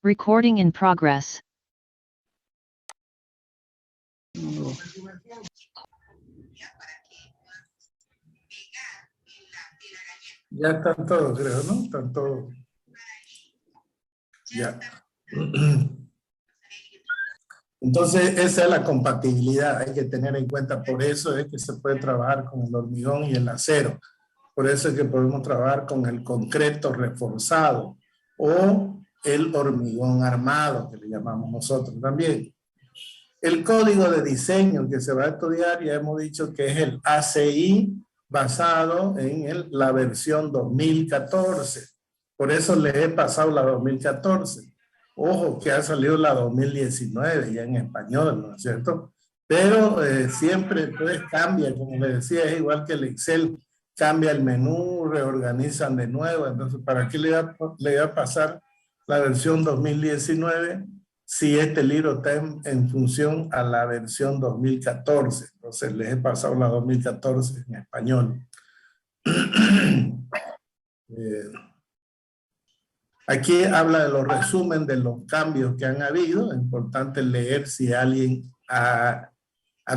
Recording in progress. Ya están todos, creo, ¿no? Están todos. Ya. Entonces, esa es la compatibilidad. Hay que tener en cuenta. Por eso es que se puede trabajar con el hormigón y el acero. Por eso es que podemos trabajar con el concreto reforzado o el hormigón armado, que le llamamos nosotros también. El código de diseño que se va a estudiar, ya hemos dicho que es el ACI basado en la versión 2014. Por eso les he pasado la 2014. Ojo que ha salido la 2019 ya en español, ¿no es cierto? Pero siempre pues cambia, como les decía, es igual que el Excel, cambia el menú, reorganizan de nuevo. Entonces, ¿para qué le va a pasar la versión 2019 si este libro está en función a la versión 2014? Entonces, les he pasado la 2014 en español. Aquí habla de los resúmenes de los cambios que han habido. Es importante leer si alguien ha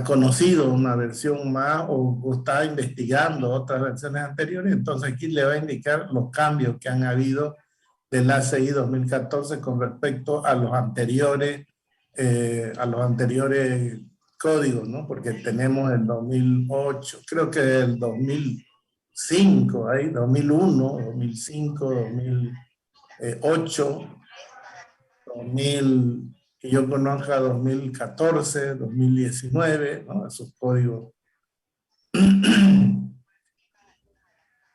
conocido una versión más o está investigando otras versiones anteriores. Entonces aquí le va a indicar los cambios que han habido del ACI 2014 con respecto a los anteriores códigos, ¿no? Porque tenemos el 2008, creo que el 2005, ahí, 2001, 2005, 2008, 2000, que yo conozca 2014, 2019, ¿no? Esos códigos.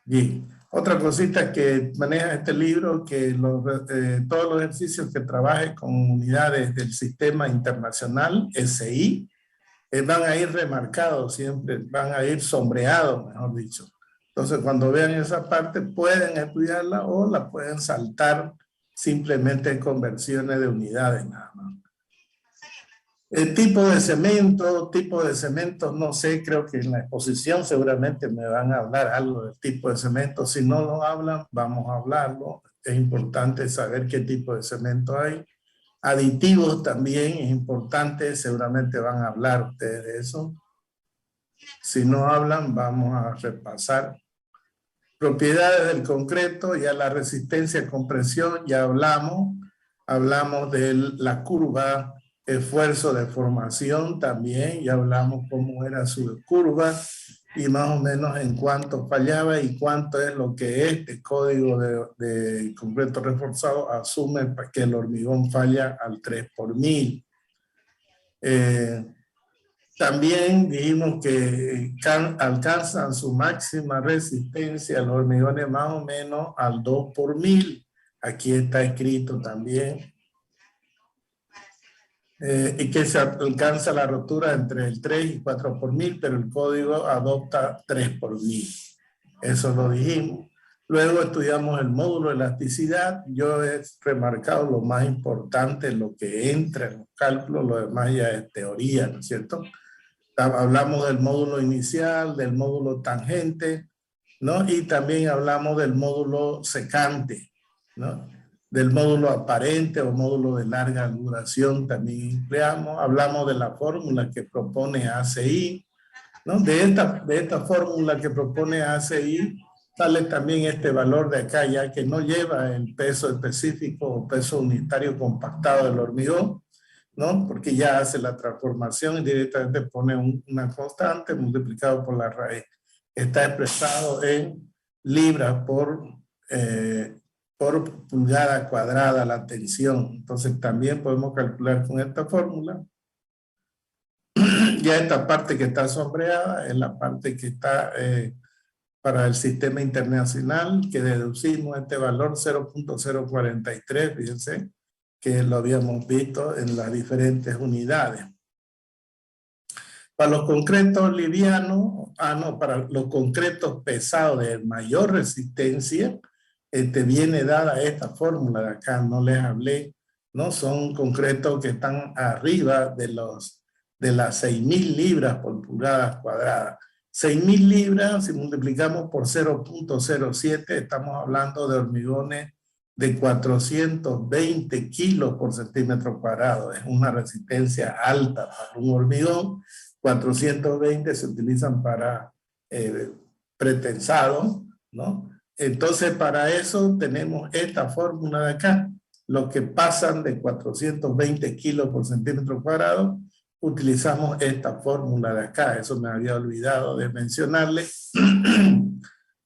Bien. Otra cosita que maneja este libro, que todos los ejercicios que trabaje con unidades del sistema internacional, SI, van a ir remarcados siempre, van a ir sombreados, mejor dicho. Entonces, cuando vean esa parte, pueden estudiarla o la pueden saltar simplemente con versiones de unidades nada más. El tipo de cemento, no sé, creo que en la exposición seguramente me van a hablar algo del tipo de cemento. Si no lo hablan, vamos a hablarlo. Es importante saber qué tipo de cemento hay. Aditivos también es importante, seguramente van a hablar ustedes de eso. Si no hablan, vamos a repasar. Propiedades del concreto, ya la resistencia a compresión, ya hablamos de la curva, esfuerzo de formación también, ya hablamos cómo era su curva y más o menos en cuánto fallaba y cuánto es lo que este código de concreto reforzado asume para que el hormigón falla al 3 por 1000. También dijimos que alcanzan su máxima resistencia los hormigones más o menos al 2 por 1000. Aquí está escrito también. Y que se alcanza la rotura entre el 3 y 4 por 1000, pero el código adopta 3 por 1000. Eso lo dijimos. Luego estudiamos el módulo de elasticidad. Yo he remarcado lo más importante, lo que entra en los cálculos, lo demás ya es teoría, ¿no es cierto? Hablamos del módulo inicial, del módulo tangente, ¿no? Y también hablamos del módulo secante, ¿no? Del módulo aparente o módulo de larga duración también empleamos. Hablamos de la fórmula que propone ACI, ¿no? De esta fórmula que propone ACI sale también este valor de acá, ya que no lleva el peso específico o peso unitario compactado del hormigón, ¿no? Porque ya hace la transformación y directamente pone una constante multiplicado por la raíz. Está expresado en libras por pulgada cuadrada la tensión. Entonces también podemos calcular con esta fórmula. Ya esta parte que está sombreada es la parte que está para el sistema internacional, que deducimos este valor 0.043, fíjense, que lo habíamos visto en las diferentes unidades. Para los concretos livianos, para los concretos pesados de mayor resistencia, viene dada esta fórmula de acá, no les hablé, ¿no? Son concretos que están arriba de las 6.000 libras por pulgadas cuadradas. 6.000 libras, si multiplicamos por 0.07, estamos hablando de hormigones de 420 kilos por centímetro cuadrado. Es una resistencia alta para un hormigón. 420 se utilizan para pretensado, ¿no? Entonces, para eso tenemos esta fórmula de acá. Los que pasan de 420 kilos por centímetro cuadrado, utilizamos esta fórmula de acá. Eso me había olvidado de mencionarle.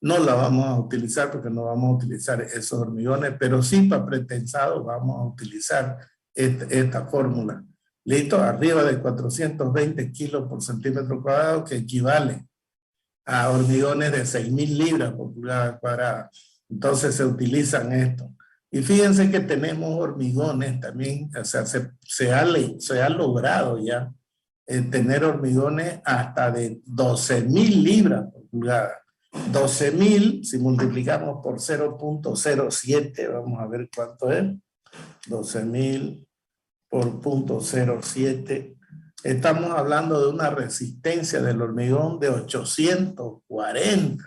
No la vamos a utilizar porque no vamos a utilizar esos hormigones, pero sí para pretensado vamos a utilizar esta fórmula. ¿Listo? Arriba de 420 kilos por centímetro cuadrado, que equivale a hormigones de 6.000 libras por pulgada cuadrada. Entonces se utilizan esto. Y fíjense que tenemos hormigones también, o sea, se ha logrado ya tener hormigones hasta de 12.000 libras por pulgada. 12.000, si multiplicamos por 0.07, vamos a ver cuánto es. 12.000 por 0.07. Estamos hablando de una resistencia del hormigón de 840.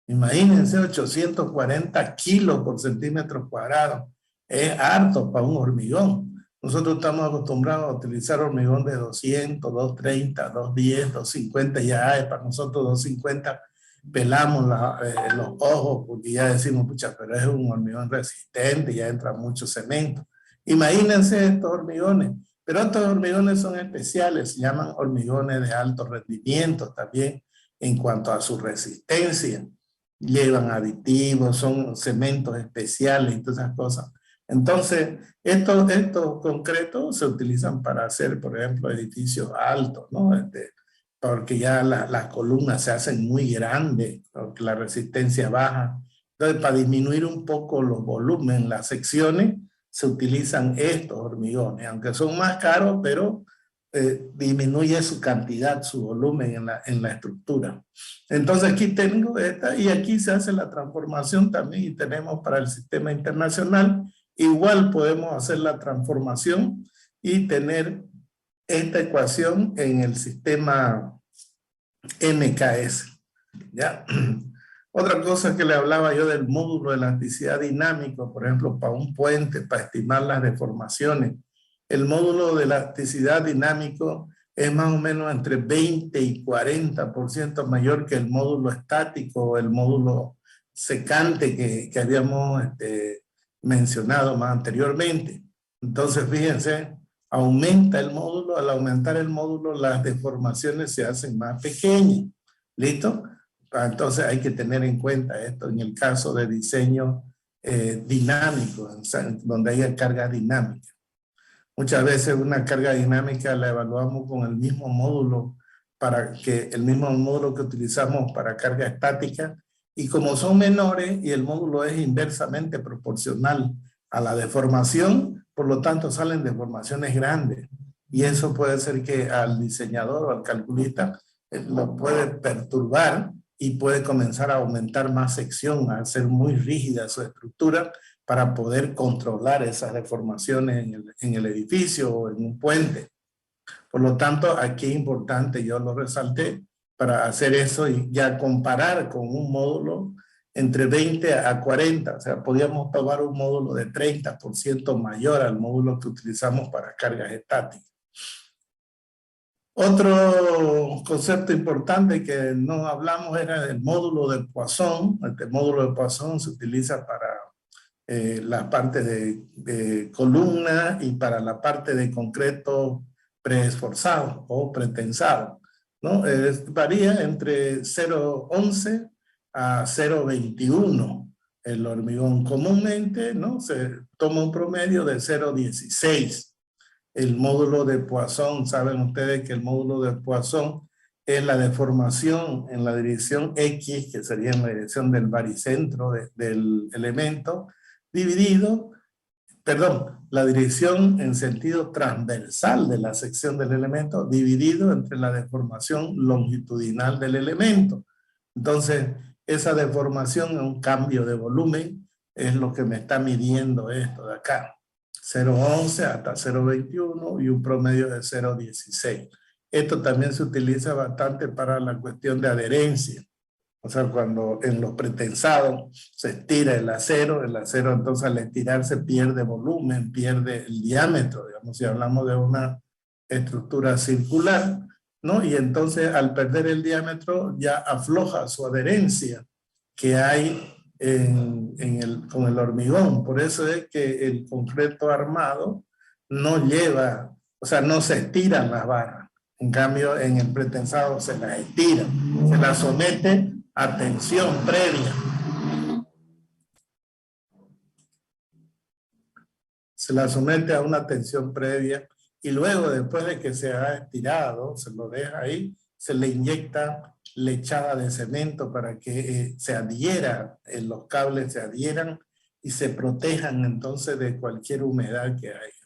Imagínense, 840 kilos por centímetro cuadrado. Es harto para un hormigón. Nosotros estamos acostumbrados a utilizar hormigón de 200, 230, 210, 250. Ya es para nosotros 250. Pelamos los ojos porque ya decimos, pucha, pero es un hormigón resistente, ya entra mucho cemento. Imagínense estos hormigones. Pero estos hormigones son especiales, se llaman hormigones de alto rendimiento también en cuanto a su resistencia. Llevan aditivos, son cementos especiales y todas esas cosas. Entonces, estos concretos se utilizan para hacer, por ejemplo, edificios altos, ¿no? Porque ya las columnas se hacen muy grandes, porque la resistencia baja. Entonces, para disminuir un poco los volúmenes, las secciones, se utilizan estos hormigones, aunque son más caros, pero disminuye su cantidad, su volumen en la estructura. Entonces aquí tengo esta y aquí se hace la transformación también y tenemos para el sistema internacional, igual podemos hacer la transformación y tener esta ecuación en el sistema MKS. ¿Ya? Otra cosa que le hablaba yo del módulo de elasticidad dinámico, por ejemplo, para un puente, para estimar las deformaciones. El módulo de elasticidad dinámico es más o menos entre 20 y 40% mayor que el módulo estático o el módulo secante que habíamos mencionado más anteriormente. Entonces, fíjense, aumenta el módulo, al aumentar el módulo las deformaciones se hacen más pequeñas. ¿Listo? Entonces hay que tener en cuenta esto en el caso de diseño dinámico, donde haya carga dinámica. Muchas veces una carga dinámica la evaluamos con el mismo módulo que utilizamos para carga estática, y como son menores y el módulo es inversamente proporcional a la deformación, por lo tanto salen deformaciones grandes, y eso puede ser que al diseñador o al calculista lo puede perturbar y puede comenzar a aumentar más sección, a hacer muy rígida su estructura para poder controlar esas deformaciones en el edificio o en un puente. Por lo tanto, aquí es importante, yo lo resalté, para hacer eso y ya comparar con un módulo entre 20 a 40. O sea, podíamos tomar un módulo de 30% mayor al módulo que utilizamos para cargas estáticas. Otro concepto importante que no hablamos era el módulo de Poisson. Este módulo de Poisson se utiliza para la parte de columna y para la parte de concreto preesforzado o pretensado, ¿no? Varía entre 0.11 a 0.21 el hormigón. Comúnmente, ¿no? Se toma un promedio de 0.16. El módulo de Poisson, saben ustedes que el módulo de Poisson es la deformación en la dirección X, que sería en la dirección del baricentro del elemento, dividido, la dirección en sentido transversal de la sección del elemento, dividido entre la deformación longitudinal del elemento. Entonces, esa deformación es un cambio de volumen, es lo que me está midiendo esto de acá. 0.11 hasta 0.21 y un promedio de 0.16. Esto también se utiliza bastante para la cuestión de adherencia. O sea, cuando en los pretensados se estira el acero entonces al estirarse pierde volumen, pierde el diámetro, digamos, si hablamos de una estructura circular, ¿no? Y entonces al perder el diámetro ya afloja su adherencia que hay con el hormigón. Por eso es que el concreto armado no lleva, o sea, no se estiran las barras. En cambio, en el pretensado se las estira, se las somete a tensión previa. Se la somete a una tensión previa y luego, después de que se ha estirado, se lo deja ahí, se le inyecta lechada de cemento para que se adhiera, los cables se adhieran y se protejan entonces de cualquier humedad que haya.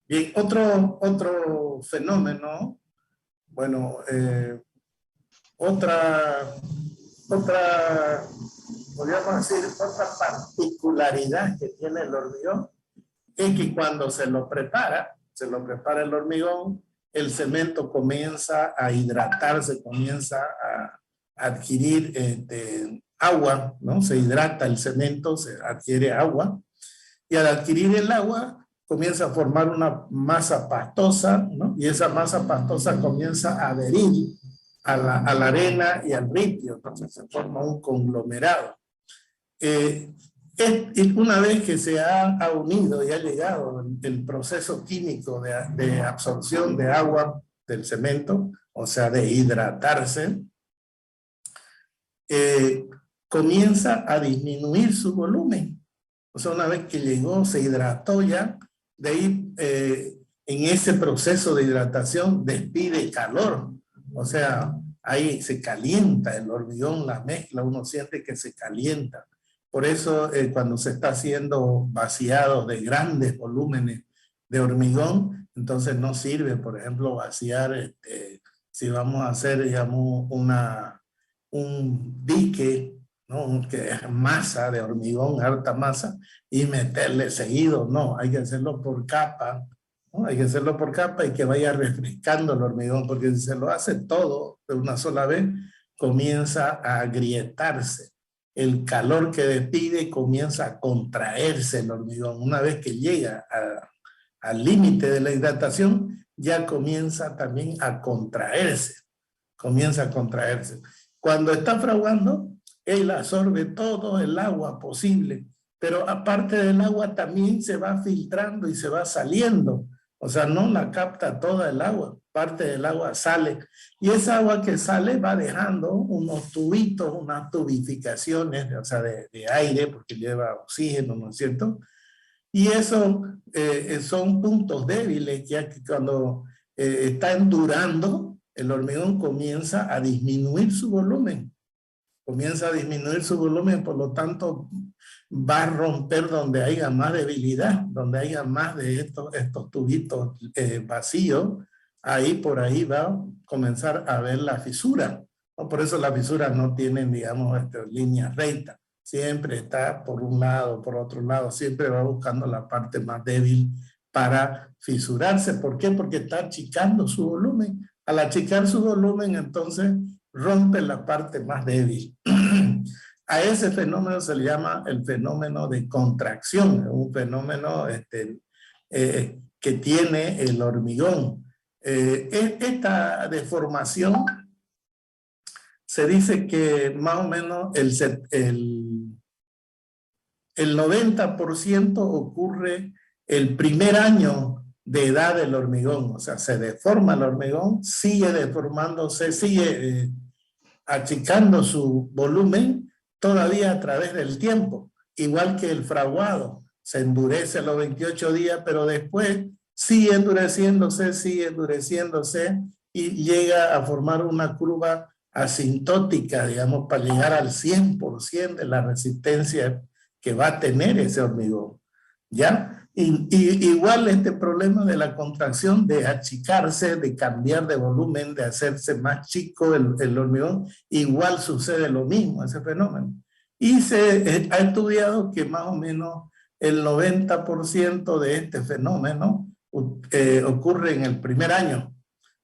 Bien, otro fenómeno, bueno, podríamos decir, otra particularidad que tiene el hormigón es que cuando se lo prepara el hormigón, el cemento comienza a hidratarse, comienza a adquirir agua, ¿no? Se hidrata el cemento, se adquiere agua, y al adquirir el agua comienza a formar una masa pastosa, ¿no? Y esa masa pastosa comienza a adherir a la arena y al ripio, entonces se forma un conglomerado. Una vez que se ha unido y ha llegado el proceso químico de absorción de agua del cemento, o sea, de hidratarse, comienza a disminuir su volumen. O sea, una vez que llegó, se hidrató ya, de ahí en ese proceso de hidratación despide calor. O sea, ahí se calienta el hormigón, la mezcla, uno siente que se calienta. Por eso cuando se está haciendo vaciados de grandes volúmenes de hormigón, entonces no sirve, por ejemplo, vaciar, si vamos a hacer, digamos, un dique, ¿no? Que es masa de hormigón, harta masa, y meterle seguido, no, hay que hacerlo por capa, ¿no? Hay que hacerlo por capa y que vaya refrescando el hormigón, porque si se lo hace todo de una sola vez, comienza a agrietarse. El calor que despide comienza a contraerse el hormigón. Una vez que llega al límite de la hidratación, ya comienza también a contraerse. Comienza a contraerse. Cuando está fraguando, él absorbe todo el agua posible, pero aparte del agua también se va filtrando y se va saliendo. O sea, no la capta toda el agua, parte del agua sale. Y esa agua que sale va dejando unos tubitos, unas tubificaciones, o sea, de aire, porque lleva oxígeno, ¿no es cierto? Y eso son puntos débiles, ya que cuando está endurando, el hormigón comienza a disminuir su volumen. Comienza a disminuir su volumen, por lo tanto va a romper donde haya más debilidad, donde haya más de estos tubitos vacíos, ahí por ahí va a comenzar a ver la fisura, ¿no? Por eso las fisuras no tienen, digamos, líneas rectas, siempre está por un lado, por otro lado, siempre va buscando la parte más débil para fisurarse. ¿Por qué? Porque está achicando su volumen. Al achicar su volumen, entonces rompe la parte más débil. A ese fenómeno se le llama el fenómeno de contracción, un fenómeno que tiene el hormigón. Esta deformación se dice que más o menos el 90% ocurre el primer año de edad del hormigón, o sea, se deforma el hormigón, sigue deformándose, sigue achicando su volumen todavía a través del tiempo, igual que el fraguado, se endurece a los 28 días, pero después sigue endureciéndose y llega a formar una curva asintótica, digamos, para llegar al 100% de la resistencia que va a tener ese hormigón, ¿ya? Igual este problema de la contracción, de achicarse, de cambiar de volumen, de hacerse más chico el hormigón, igual sucede lo mismo, ese fenómeno. Y se ha estudiado que más o menos el 90% de este fenómeno ocurre en el primer año.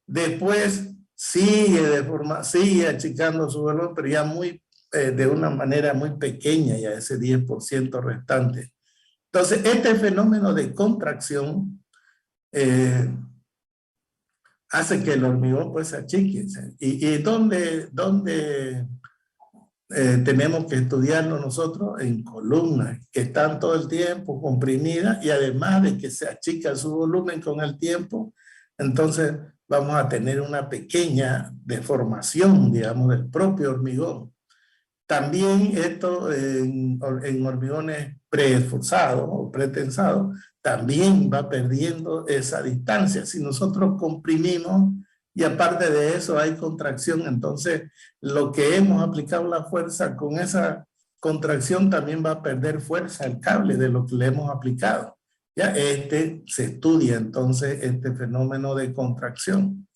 Después sigue achicando su volumen, pero ya de una manera muy pequeña, ya ese 10% restante. Entonces, este fenómeno de contracción hace que el hormigón pues se achique. ¿Y dónde tenemos que estudiarlo nosotros? En columnas que están todo el tiempo comprimidas, y además de que se achica su volumen con el tiempo, entonces vamos a tener una pequeña deformación, digamos, del propio hormigón. También esto en hormigones preesforzados o pretensados también va perdiendo esa distancia. Si nosotros comprimimos y aparte de eso hay contracción, entonces lo que hemos aplicado la fuerza, con esa contracción también va a perder fuerza el cable de lo que le hemos aplicado. Ya se estudia entonces este fenómeno de contracción.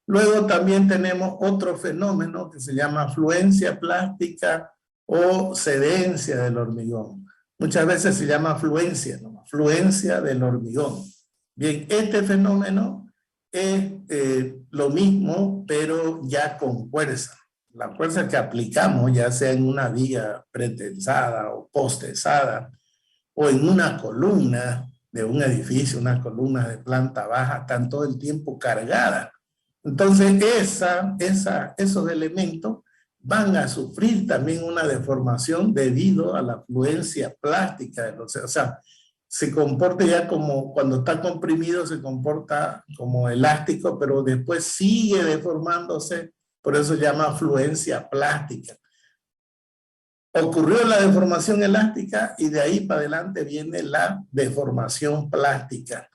Luego también tenemos otro fenómeno que se llama fluencia plástica o cedencia del hormigón. Muchas veces se llama fluencia, ¿no? Fluencia del hormigón. Bien, este fenómeno es lo mismo, pero ya con fuerza. La fuerza que aplicamos, ya sea en una viga pretensada o postesada, o en una columna de un edificio, una columna de planta baja, están todo el tiempo cargadas. Entonces, esos elementos van a sufrir también una deformación debido a la fluencia plástica. O sea, se comporta ya como, cuando está comprimido, se comporta como elástico, pero después sigue deformándose, por eso se llama fluencia plástica. Ocurrió la deformación elástica y de ahí para adelante viene la deformación plástica,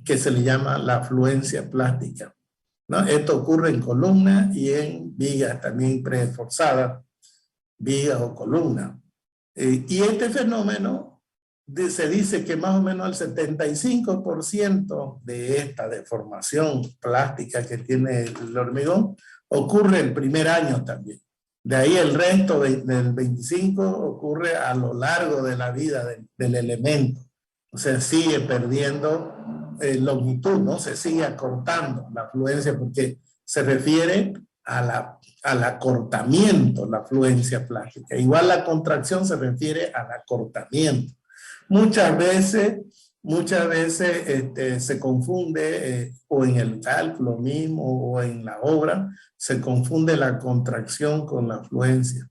que se le llama la fluencia plástica, ¿no? Esto ocurre en columnas y en vigas también preesforzadas, vigas o columnas. Y este fenómeno se dice que más o menos el 75% de esta deformación plástica que tiene el hormigón ocurre el primer año también. De ahí el resto del 25% ocurre a lo largo de la vida del elemento. O sea, sigue perdiendo longitud, ¿no? Se sigue acortando la fluencia porque se refiere al acortamiento, la fluencia plástica. Igual la contracción se refiere al acortamiento. Muchas veces se confunde, o en el cálculo mismo o en la obra, se confunde la contracción con la fluencia.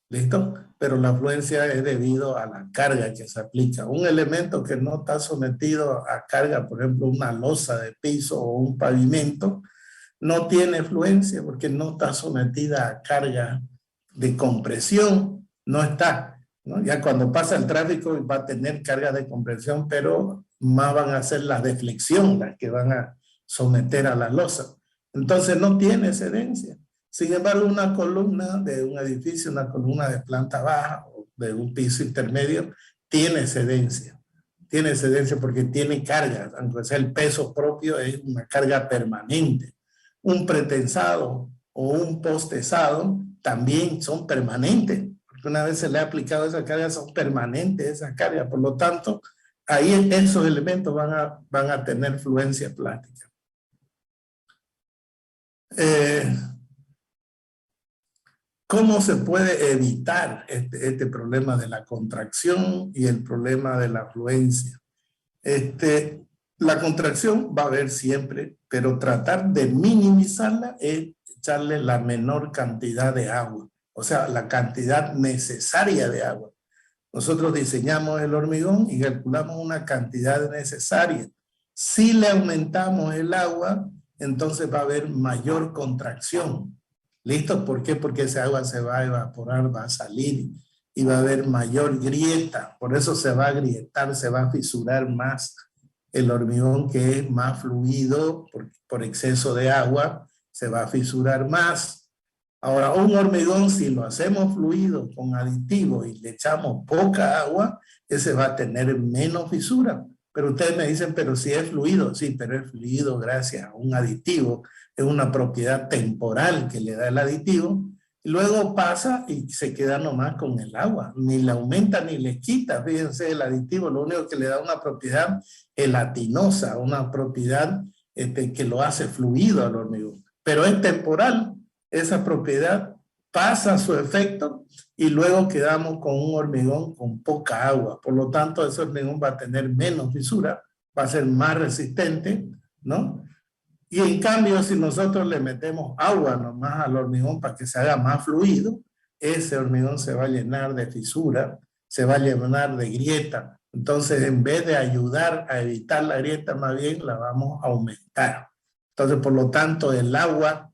¿Listo? Pero la fluencia es debido a la carga que se aplica. Un elemento que no está sometido a carga, por ejemplo, una losa de piso o un pavimento, no tiene fluencia porque no está sometida a carga de compresión. No está, ¿no? Ya cuando pasa el tráfico va a tener carga de compresión, pero más van a ser las de flexión las que van a someter a la losa. Entonces no tiene cedencia. Sin embargo, una columna de un edificio, una columna de planta baja o de un piso intermedio, tiene cedencia. Tiene cedencia porque tiene carga, aunque sea el peso propio, es una carga permanente. Un pretensado o un postesado también son permanentes, porque una vez se le ha aplicado esa carga, son permanentes esa carga. Por lo tanto, ahí esos elementos van a tener fluencia plástica. ¿Cómo se puede evitar este problema de la contracción y el problema de la fluencia? La contracción va a haber siempre, pero tratar de minimizarla es echarle la menor cantidad de agua, o sea, la cantidad necesaria de agua. Nosotros diseñamos el hormigón y calculamos una cantidad necesaria. Si le aumentamos el agua, entonces va a haber mayor contracción. ¿Listo? ¿Por qué? Porque esa agua se va a evaporar, va a salir y va a haber mayor grieta. Por eso se va a agrietar, se va a fisurar más el hormigón, que es más fluido por exceso de agua, se va a fisurar más. Ahora, un hormigón, si lo hacemos fluido con aditivo y le echamos poca agua, ese va a tener menos fisura. Pero ustedes me dicen, pero si es fluido, sí, pero es fluido gracias a un aditivo. Es una propiedad temporal que le da el aditivo. Y luego pasa y se queda nomás con el agua. Ni le aumenta ni le quita. Fíjense, el aditivo lo único que le da una propiedad gelatinosa, una propiedad que lo hace fluido al hormigón. pero es temporal. Esa propiedad pasa su efecto y luego quedamos con un hormigón con poca agua. Por lo tanto, ese hormigón va a tener menos fisura, va a ser más resistente, ¿no? Y en cambio, si nosotros le metemos agua nomás al hormigón para que se haga más fluido, ese hormigón se va a llenar de fisura, se va a llenar de grieta. Entonces, en vez de ayudar a evitar la grieta, más bien la vamos a aumentar. Entonces, por lo tanto, el agua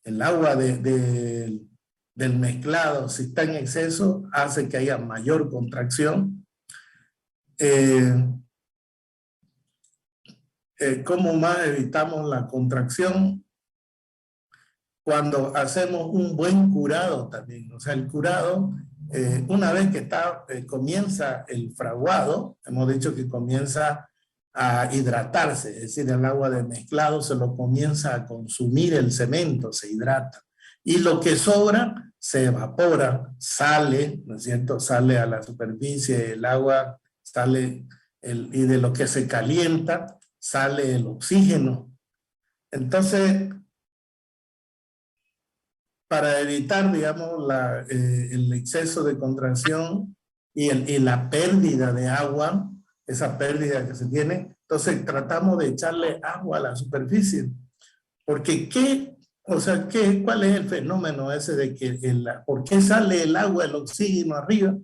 del mezclado, si está en exceso, hace que haya mayor contracción. ¿Cómo más evitamos la contracción? Cuando hacemos un buen curado también. O sea, el curado, una vez que comienza el fraguado, hemos dicho que comienza a hidratarse, es decir, el agua de mezclado se lo comienza a consumir el cemento, se hidrata. Y lo que sobra se evapora, sale, ¿no es cierto? Sale a la superficie, el agua sale, y de lo que se calienta, sale el oxígeno. Entonces, para evitar, digamos, el exceso de contracción y la pérdida de agua, esa pérdida que se tiene, entonces tratamos de echarle agua a la superficie. Porque ¿cuál es el fenómeno ese de que por qué sale el agua, el oxígeno arriba?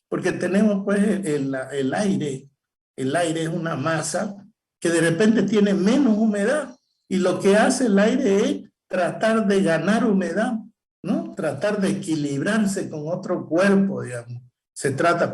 Porque tenemos pues el aire es una masa que de repente tiene menos humedad y lo que hace el aire es tratar de ganar humedad, ¿no? Tratar de equilibrarse con otro cuerpo, digamos.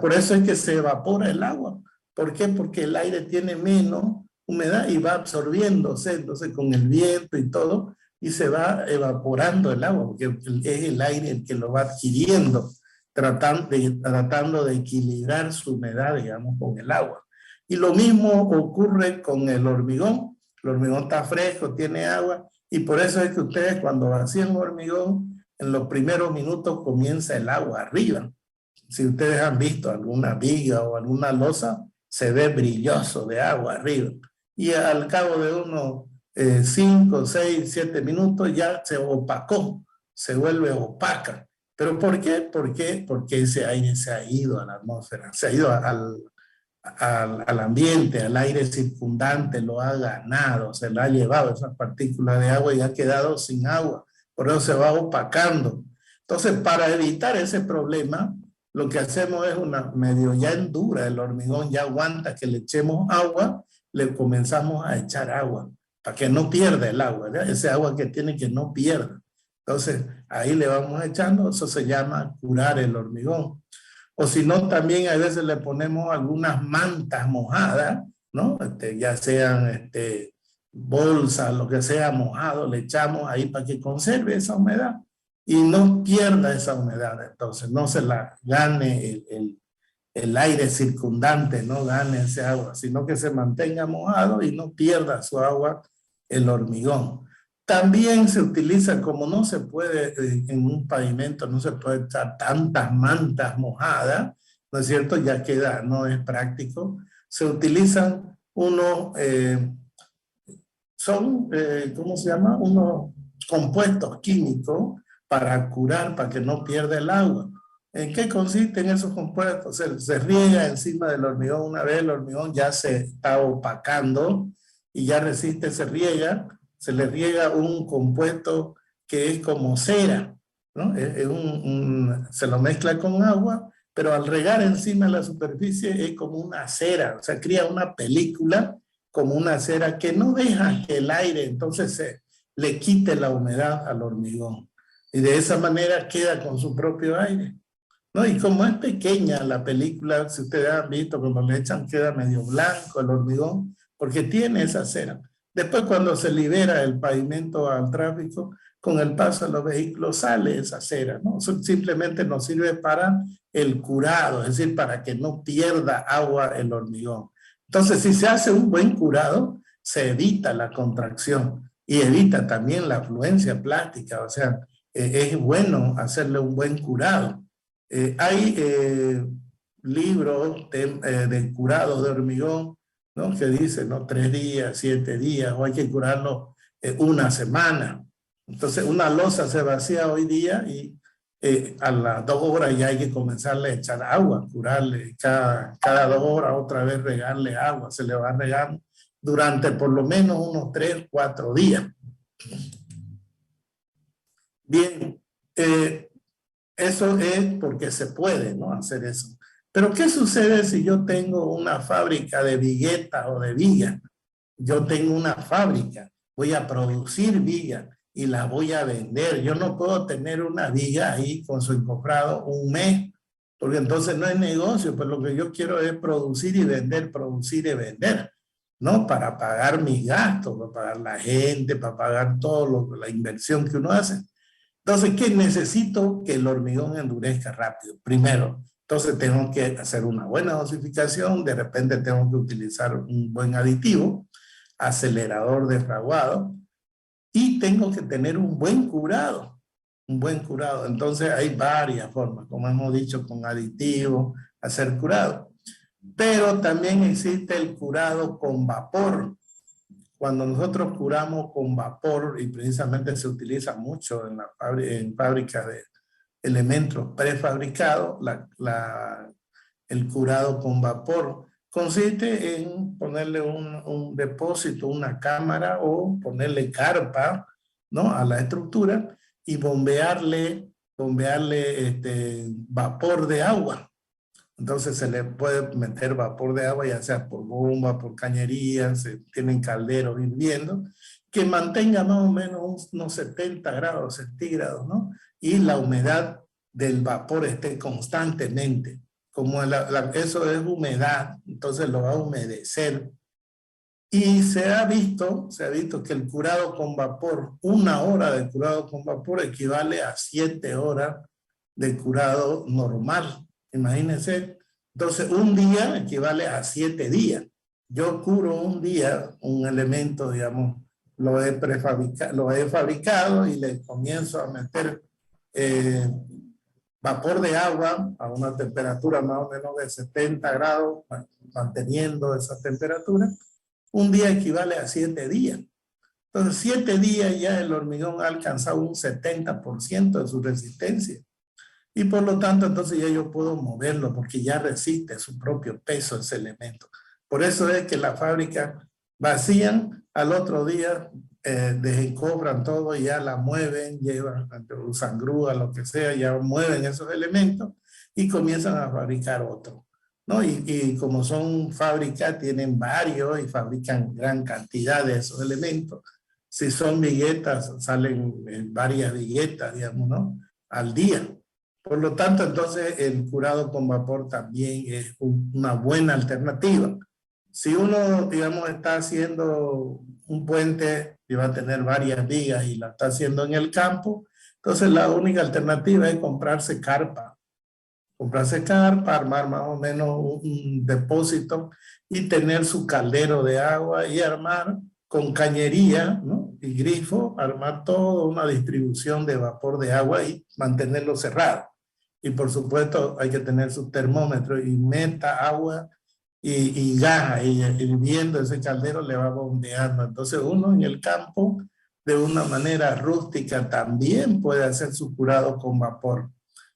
Por eso es que se evapora el agua. ¿Por qué? Porque el aire tiene menos humedad y va absorbiéndose, entonces con el viento y todo, y se va evaporando el agua, porque es el aire el que lo va adquiriendo, tratando de equilibrar su humedad, digamos, con el agua. Y lo mismo ocurre con el hormigón. El hormigón está fresco, tiene agua, y por eso es que ustedes cuando vacían hormigón, en los primeros minutos comienza el agua arriba. Si ustedes han visto alguna viga o alguna losa, se ve brilloso de agua arriba. Y al cabo de unos 5, 6, 7 minutos ya se opacó, se vuelve opaca. ¿Pero por qué? Porque ese aire se ha ido a la atmósfera, se ha ido al ambiente, al aire circundante, lo ha ganado, se lo ha llevado esas partículas de agua y ha quedado sin agua. Por eso se va opacando. Entonces, para evitar ese problema, lo que hacemos es medio ya endura, el hormigón ya aguanta que le echemos agua, le comenzamos a echar agua, para que no pierda el agua, ¿verdad? Ese agua que tiene que no pierda. Entonces, ahí le vamos echando, eso se llama curar el hormigón. O si no, también a veces le ponemos algunas mantas mojadas, ¿no? Ya sean bolsas, lo que sea mojado, le echamos ahí para que conserve esa humedad y no pierda esa humedad. Entonces, no se la gane el aire circundante, no gane ese agua, sino que se mantenga mojado y no pierda su agua el hormigón. También se utiliza, como no se puede, en un pavimento no se puede echar tantas mantas mojadas, ¿no es cierto? Ya queda, no es práctico. Se utilizan unos, ¿cómo se llama? Unos compuestos químicos para curar, para que no pierda el agua. ¿En qué consisten esos compuestos? Se riega encima del hormigón una vez, el hormigón ya se está opacando y ya resiste, se le riega un compuesto que es como cera, ¿no? Se lo mezcla con agua, pero al regar encima de la superficie es como una cera, o sea, crea una película como una cera que no deja que el aire entonces le quite la humedad al hormigón. Y de esa manera queda con su propio aire, ¿no? Y como es pequeña la película, si ustedes han visto, cuando le echan queda medio blanco el hormigón, porque tiene esa cera. Después cuando se libera el pavimento al tráfico, con el paso de los vehículos sale esa cera, ¿no? Eso simplemente nos sirve para el curado, es decir, para que no pierda agua el hormigón. Entonces, si se hace un buen curado, se evita la contracción y evita también la afluencia plástica, o sea, es bueno hacerle un buen curado. Hay libros de curado de hormigón, ¿no? Que dicen, ¿no? 3 días, 7 días, o hay que curarlo una semana. Entonces una losa se vacía hoy día y a las 2 horas ya hay que comenzarle a echar agua, curarle cada 2 horas otra vez regarle agua, se le va regando durante por lo menos unos 3, 4 días. Bien, eso es porque se puede, ¿no?, hacer eso. Pero ¿qué sucede si yo tengo una fábrica de viguetas o de vigas? Yo tengo una fábrica, voy a producir vigas y las voy a vender. Yo no puedo tener una viga ahí con su encofrado un mes, porque entonces no es negocio. Pues lo que yo quiero es producir y vender, ¿no? Para pagar mis gastos, para pagar la gente, para pagar todo la inversión que uno hace. Entonces, ¿qué necesito? Que el hormigón endurezca rápido. Primero, entonces tengo que hacer una buena dosificación, de repente tengo que utilizar un buen aditivo, acelerador de fraguado, y tengo que tener un buen curado. Entonces hay varias formas, como hemos dicho, con aditivos, hacer curado. Pero también existe el curado con vapor. Cuando nosotros curamos con vapor, y precisamente se utiliza mucho en fábricas de elementos prefabricados, el curado con vapor consiste en ponerle un depósito, una cámara o ponerle carpa, ¿no?, a la estructura y bombearle vapor de agua. Entonces se le puede meter vapor de agua, ya sea por bomba, por cañería, se tienen calderos hirviendo, que mantenga más o menos unos 70 grados centígrados, ¿no? Y la humedad del vapor esté constantemente. Como eso es humedad, entonces lo va a humedecer. Y se ha visto que el curado con vapor, 1 hora de curado con vapor equivale a 7 horas de curado normal. Imagínense, entonces un día equivale a 7 días. Yo curo un día un elemento, digamos, lo he fabricado y le comienzo a meter vapor de agua a una temperatura más o menos de 70 grados, manteniendo esa temperatura. Un día equivale a 7 días. Entonces, 7 días ya el hormigón ha alcanzado un 70% de su resistencia. Y por lo tanto, entonces ya yo puedo moverlo porque ya resiste su propio peso ese elemento. Por eso es que la fábrica vacían, al otro día desencofran todo y ya la mueven, usan grúa, lo que sea, ya mueven esos elementos y comienzan a fabricar otro, ¿no? Y como son fábricas, tienen varios y fabrican gran cantidad de esos elementos. Si son viguetas, salen varias viguetas, digamos, ¿no?, al día. Por lo tanto, entonces, el curado con vapor también es una buena alternativa. Si uno, digamos, está haciendo un puente y va a tener varias vigas y la está haciendo en el campo, entonces la única alternativa es comprarse carpa. Armar más o menos un depósito y tener su caldero de agua y armar con cañería, ¿no?, y grifo, armar toda una distribución de vapor de agua y mantenerlo cerrado. Y por supuesto hay que tener su termómetro y meta agua y gas, y hirviendo ese caldero le va bombeando. Entonces uno en el campo, de una manera rústica, también puede hacer su curado con vapor.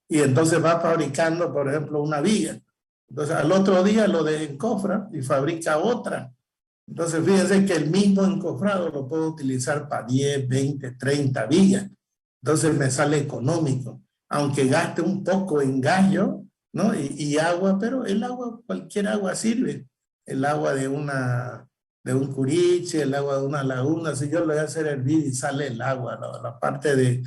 Y entonces va fabricando, por ejemplo, una viga. Entonces al otro día lo desencofra y fabrica otra. Entonces fíjense que el mismo encofrado lo puedo utilizar para 10, 20, 30 vigas. Entonces me sale económico, aunque gaste un poco en gallo, ¿no?, y agua, pero el agua, cualquier agua sirve. El agua de un curiche, el agua de una laguna, si yo lo voy a hacer hervir y sale el agua, la parte de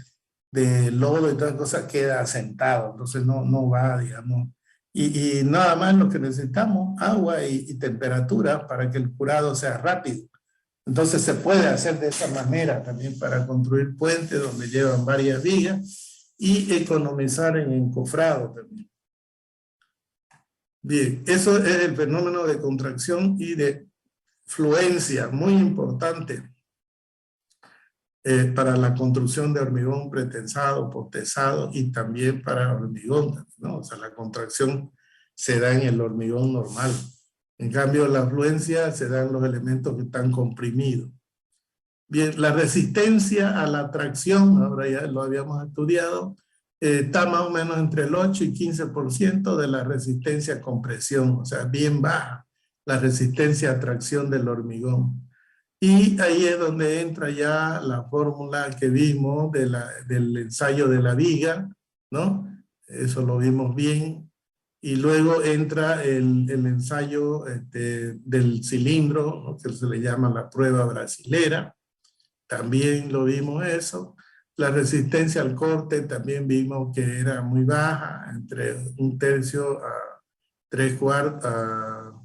lodo y todas las cosas queda asentado, entonces no va, digamos. Y nada más lo que necesitamos, agua y temperatura para que el curado sea rápido. Entonces se puede hacer de esa manera también para construir puentes donde llevan varias vigas y economizar en encofrado también. Bien, eso es el fenómeno de contracción y de fluencia, muy importante para la construcción de hormigón pretensado, potesado y también para hormigón, ¿no? O sea, la contracción se da en el hormigón normal. En cambio, la fluencia se da en los elementos que están comprimidos. Bien, la resistencia a la tracción, ahora ya lo habíamos estudiado, está más o menos entre el 8 y 15% de la resistencia a compresión, o sea, bien baja la resistencia a tracción del hormigón. Y ahí es donde entra ya la fórmula que vimos del ensayo de la viga, ¿no? Eso lo vimos bien. Y luego entra el ensayo del cilindro, ¿no? Que se le llama la prueba brasilera. También lo vimos eso. La resistencia al corte también vimos que era muy baja, entre 1/3 a 3/4,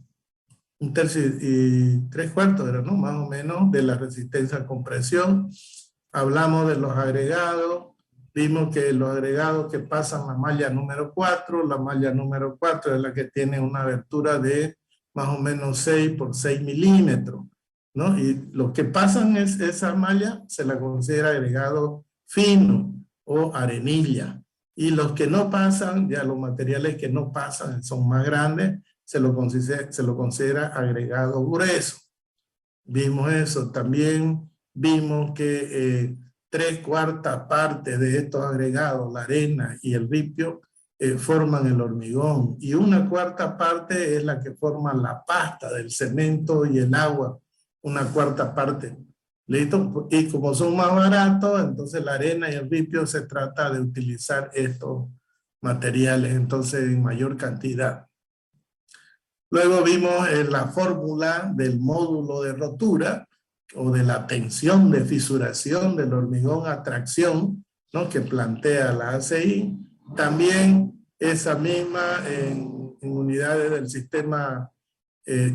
un tercio y 3/4 era, ¿no? Más o menos de la resistencia a compresión. Hablamos de los agregados, vimos que los agregados que pasan la malla número 4, la malla número 4 es la que tiene una abertura de más o menos 6 por 6 milímetros, ¿no? Y los que pasan esa malla se la considera agregado fino o arenilla. Y los que no pasan, ya los materiales que no pasan son más grandes, se lo considera agregado grueso. Vimos eso. También vimos que 3/4 partes de estos agregados, la arena y el ripio, forman el hormigón. Y 1/4 parte es la que forma la pasta del cemento y el agua. 1/4 parte. ¿Listo? Y como son más baratos, entonces la arena y el ripio se trata de utilizar estos materiales entonces en mayor cantidad. Luego vimos la fórmula del módulo de rotura o de la tensión de fisuración del hormigón a tracción, ¿no? Que plantea la ACI. También esa misma en unidades del sistema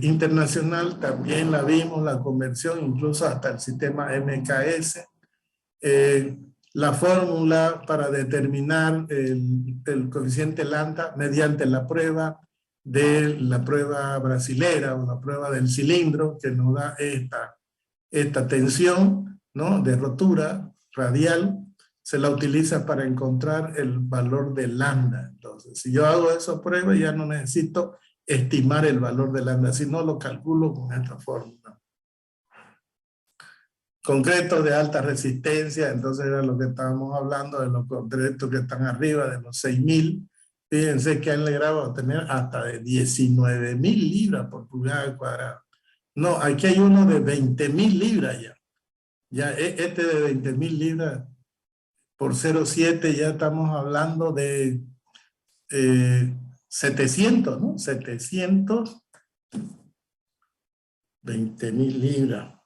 internacional, también la vimos, la conversión incluso hasta el sistema MKS. La fórmula para determinar el coeficiente lambda mediante la prueba de la prueba brasilera o la prueba del cilindro que nos da esta tensión, ¿no? De rotura radial, se la utiliza para encontrar el valor de lambda. Entonces, si yo hago esa prueba ya no necesito estimar el valor de lambda, sino lo calculo con esta fórmula. Concretos de alta resistencia, entonces era lo que estábamos hablando de los concretos que están arriba de los 6.000. Fíjense que han logrado a tener hasta de 19.000 libras por pulgada cuadrada. No, aquí hay uno de 20.000 libras ya. Ya este de 20.000 libras por 0,7 ya estamos hablando de 700, ¿no? 700, 20.000 libras.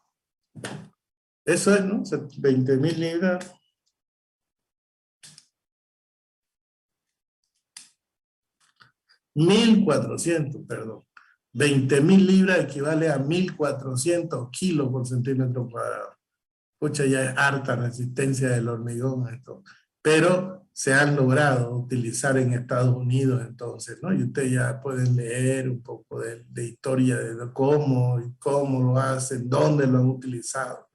Eso es, ¿no? 20.000 libras. $1.400, perdón. 20.000 libras equivale a 1.400 kilos por centímetro cuadrado. Pucha, ya es harta resistencia del hormigón esto. Pero se han logrado utilizar en Estados Unidos entonces, ¿no? Y ustedes ya pueden leer un poco de historia de cómo lo hacen, dónde lo han utilizado.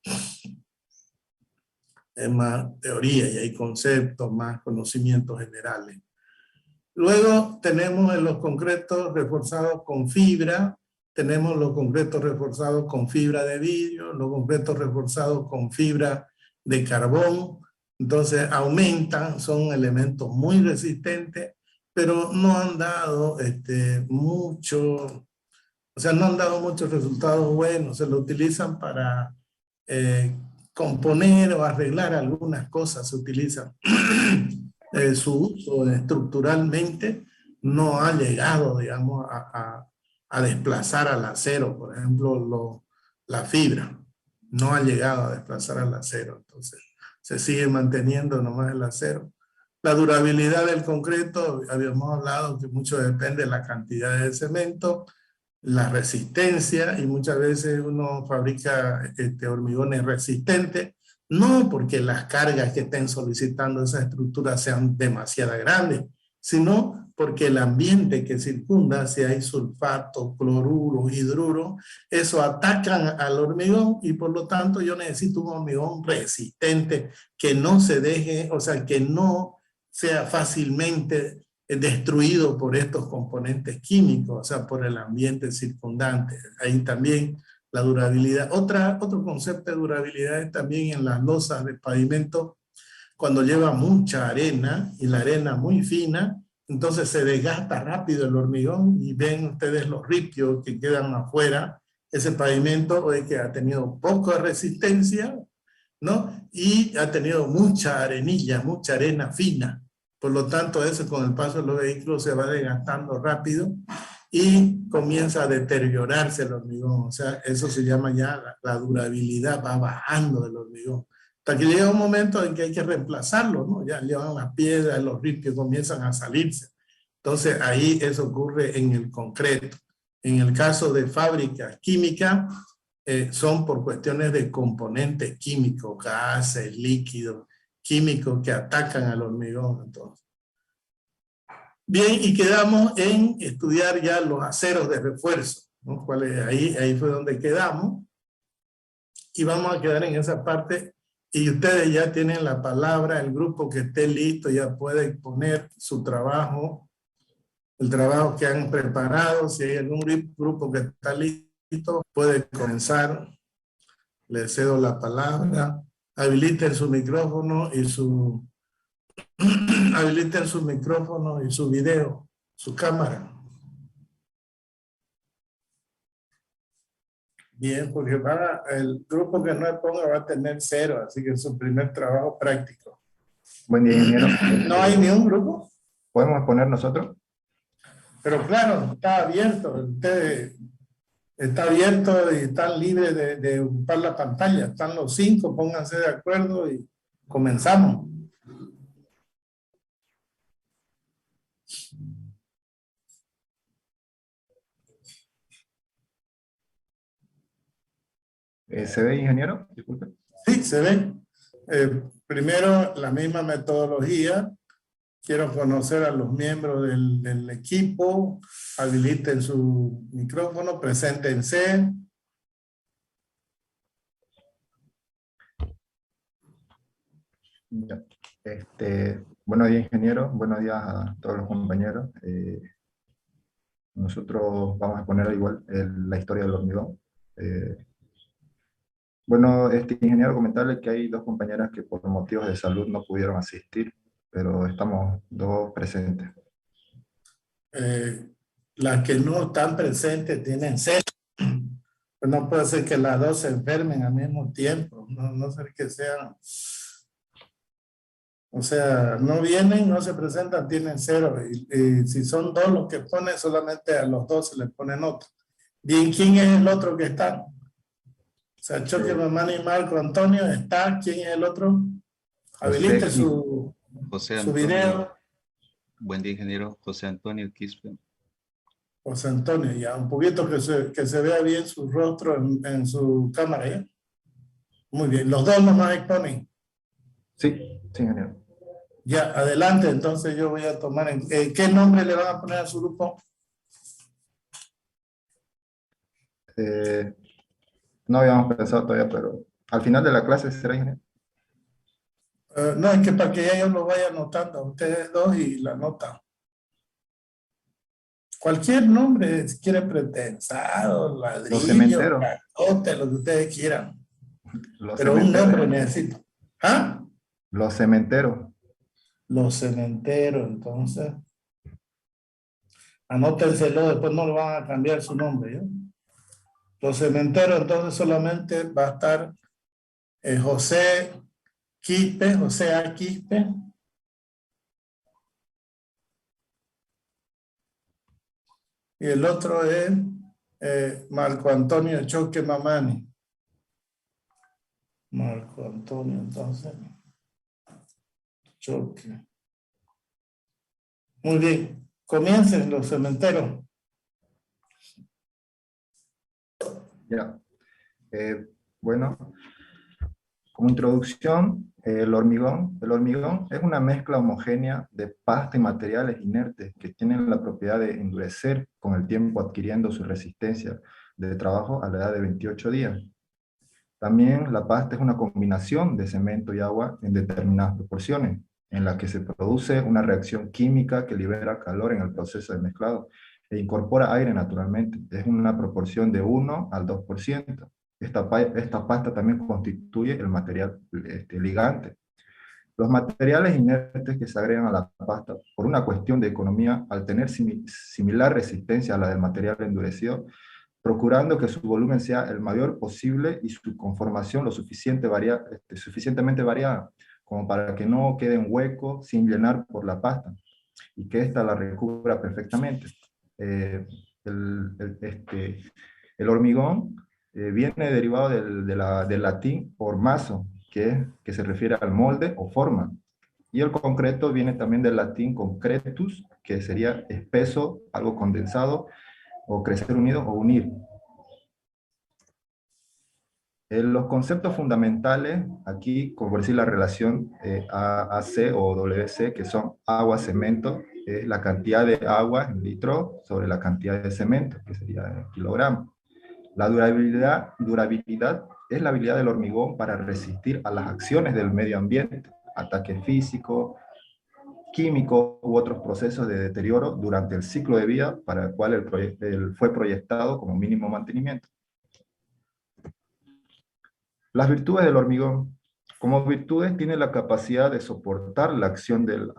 Es más teoría y hay conceptos, más conocimientos generales. Luego tenemos los concretos reforzados con fibra, tenemos los concretos reforzados con fibra de vidrio, los concretos reforzados con fibra de carbón. Entonces aumentan, son elementos muy resistentes, pero no han dado mucho, o sea, no han dado muchos resultados buenos. Se lo utilizan para componer o arreglar algunas cosas, se utilizan. Su uso estructuralmente no ha llegado, digamos, a desplazar al acero. Por ejemplo, la fibra no ha llegado a desplazar al acero. Entonces, se sigue manteniendo nomás el acero. La durabilidad del concreto, habíamos hablado que mucho depende de la cantidad de cemento, la resistencia, y muchas veces uno fabrica hormigones resistentes, no porque las cargas que estén solicitando esa estructura sean demasiado grandes, sino porque el ambiente que circunda, si hay sulfato, cloruro, hidruro, eso atacan al hormigón y por lo tanto yo necesito un hormigón resistente que no se deje, o sea, que no sea fácilmente destruido por estos componentes químicos, o sea, por el ambiente circundante. Ahí también la durabilidad. Otro concepto de durabilidad es también en las losas de pavimento, cuando lleva mucha arena y la arena muy fina, entonces se desgasta rápido el hormigón y ven ustedes los ripios que quedan afuera. Ese pavimento hoy que ha tenido poca resistencia, ¿no? Y ha tenido mucha arenilla, mucha arena fina. Por lo tanto, eso con el paso de los vehículos se va desgastando rápido y comienza a deteriorarse el hormigón. O sea, eso se llama ya la durabilidad, va bajando del hormigón. Hasta que llega un momento en que hay que reemplazarlo, ¿no? Ya llevan las piedras, los ripios comienzan a salirse. Entonces, ahí eso ocurre en el concreto. En el caso de fábricas químicas, son por cuestiones de componentes químicos, gases, líquidos, químicos que atacan al hormigón. Entonces. Bien, y quedamos en estudiar ya los aceros de refuerzo, ¿no? Ahí fue donde quedamos. Y vamos a quedar en esa parte. Y ustedes ya tienen la palabra, el grupo que esté listo ya puede exponer su trabajo, el trabajo que han preparado. Si hay algún grupo que está listo, puede comenzar. Le cedo la palabra. Habiliten su micrófono y su video, su cámara. Bien, porque el grupo que no exponga va a tener 0, así que es su primer trabajo práctico. Buen día, ingeniero. ¿No hay ni un grupo? ¿Podemos exponer nosotros? Pero claro, está abierto. Ustedes está abierto y están libres de ocupar la pantalla. Están los 5, pónganse de acuerdo y comenzamos. ¿Se ve, ingeniero? Disculpe. Sí, se ve. Primero, la misma metodología. Quiero conocer a los miembros del equipo. Habiliten su micrófono, preséntense. Ya. Buenos días, ingeniero. Buenos días a todos los compañeros. Nosotros vamos a poner igual la historia del hormigón. Bueno, ingeniero, comentarle que hay 2 compañeras que por motivos de salud no pudieron asistir, pero estamos 2 presentes. Las que no están presentes tienen 0. Pues no puede ser que las 2 se enfermen al mismo tiempo. No ser que sean... O sea, no vienen, no se presentan, tienen 0. Y si son 2 los que ponen, solamente a los 2 se les pone nota. Bien, ¿quién es el otro que está? O sea, Choque Mamani y Marco Antonio está. ¿Quién es el otro? Habilite su video. Buen día, ingeniero. José Antonio Quispe. José Antonio, ya un poquito que se vea bien su rostro en su cámara, ¿ya? Muy bien, los 2 nomás exponen. Sí, ingeniero. Ya, adelante, entonces yo voy a tomar... ¿Qué nombre le van a poner a su grupo? No habíamos pensado todavía, pero al final de la clase será, ingeniero. No, es que para que ellos lo vayan anotando, ustedes 2 y la nota. Cualquier nombre, si quiere pretensado, ladrillo, cacote, lo que ustedes quieran. Pero un nombre necesito. ¿Ah? Los cementeros. Los cementeros, entonces. Anótenselo, después no le van a cambiar su nombre, ¿ya? Los cementeros, entonces solamente va a estar José Quispe, José A. Quispe. Y el otro es Marco Antonio Choque Mamani. Marco Antonio, entonces. Choque. Muy bien. Comiencen los cementeros. Ya. Bueno, como introducción, el hormigón es una mezcla homogénea de pasta y materiales inertes que tienen la propiedad de endurecer con el tiempo, adquiriendo su resistencia de trabajo a la edad de 28 días. También la pasta es una combinación de cemento y agua en determinadas proporciones, en la que se produce una reacción química que libera calor en el proceso de mezclado. e incorpora aire naturalmente. Es una proporción de 1 al 2%. Esta pasta también constituye el material ligante. Los materiales inertes que se agregan a la pasta por una cuestión de economía, al tener similar resistencia a la del material endurecido, procurando que su volumen sea el mayor posible y su conformación lo suficientemente variada, como para que no quede un hueco sin llenar por la pasta, y que ésta la recubra perfectamente. Eh, el, el- este, el hormigón viene derivado del latín hormazo, que se refiere al molde o forma. Y el concreto viene también del latín concretus, que sería espeso, algo condensado, o crecer unido o unir. Los conceptos fundamentales, aquí, como por decir la relación AAC o WC, que son agua-cemento, es la cantidad de agua en litro sobre la cantidad de cemento, que sería en kilogramos. La durabilidad es la habilidad del hormigón para resistir a las acciones del medio ambiente, ataques físicos, químicos u otros procesos de deterioro durante el ciclo de vida para el cual fue proyectado como mínimo mantenimiento. Las virtudes del hormigón. Como virtudes tiene la capacidad de soportar la acción del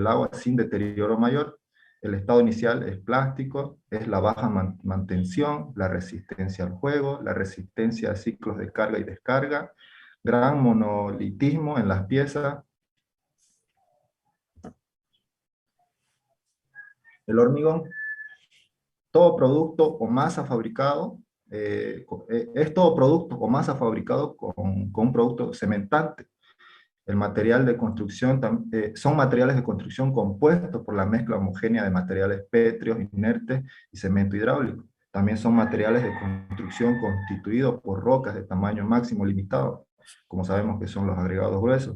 agua sin deterioro mayor. El estado inicial es plástico, es la baja mantención, la resistencia al juego, la resistencia a ciclos de carga y descarga, gran monolitismo en las piezas. El hormigón, todo producto o masa fabricado, es todo producto o masa fabricado con un producto cementante. El material de construcción son materiales de construcción compuestos por la mezcla homogénea de materiales pétreos, inertes y cemento hidráulico. También son materiales de construcción constituidos por rocas de tamaño máximo limitado, como sabemos que son los agregados gruesos,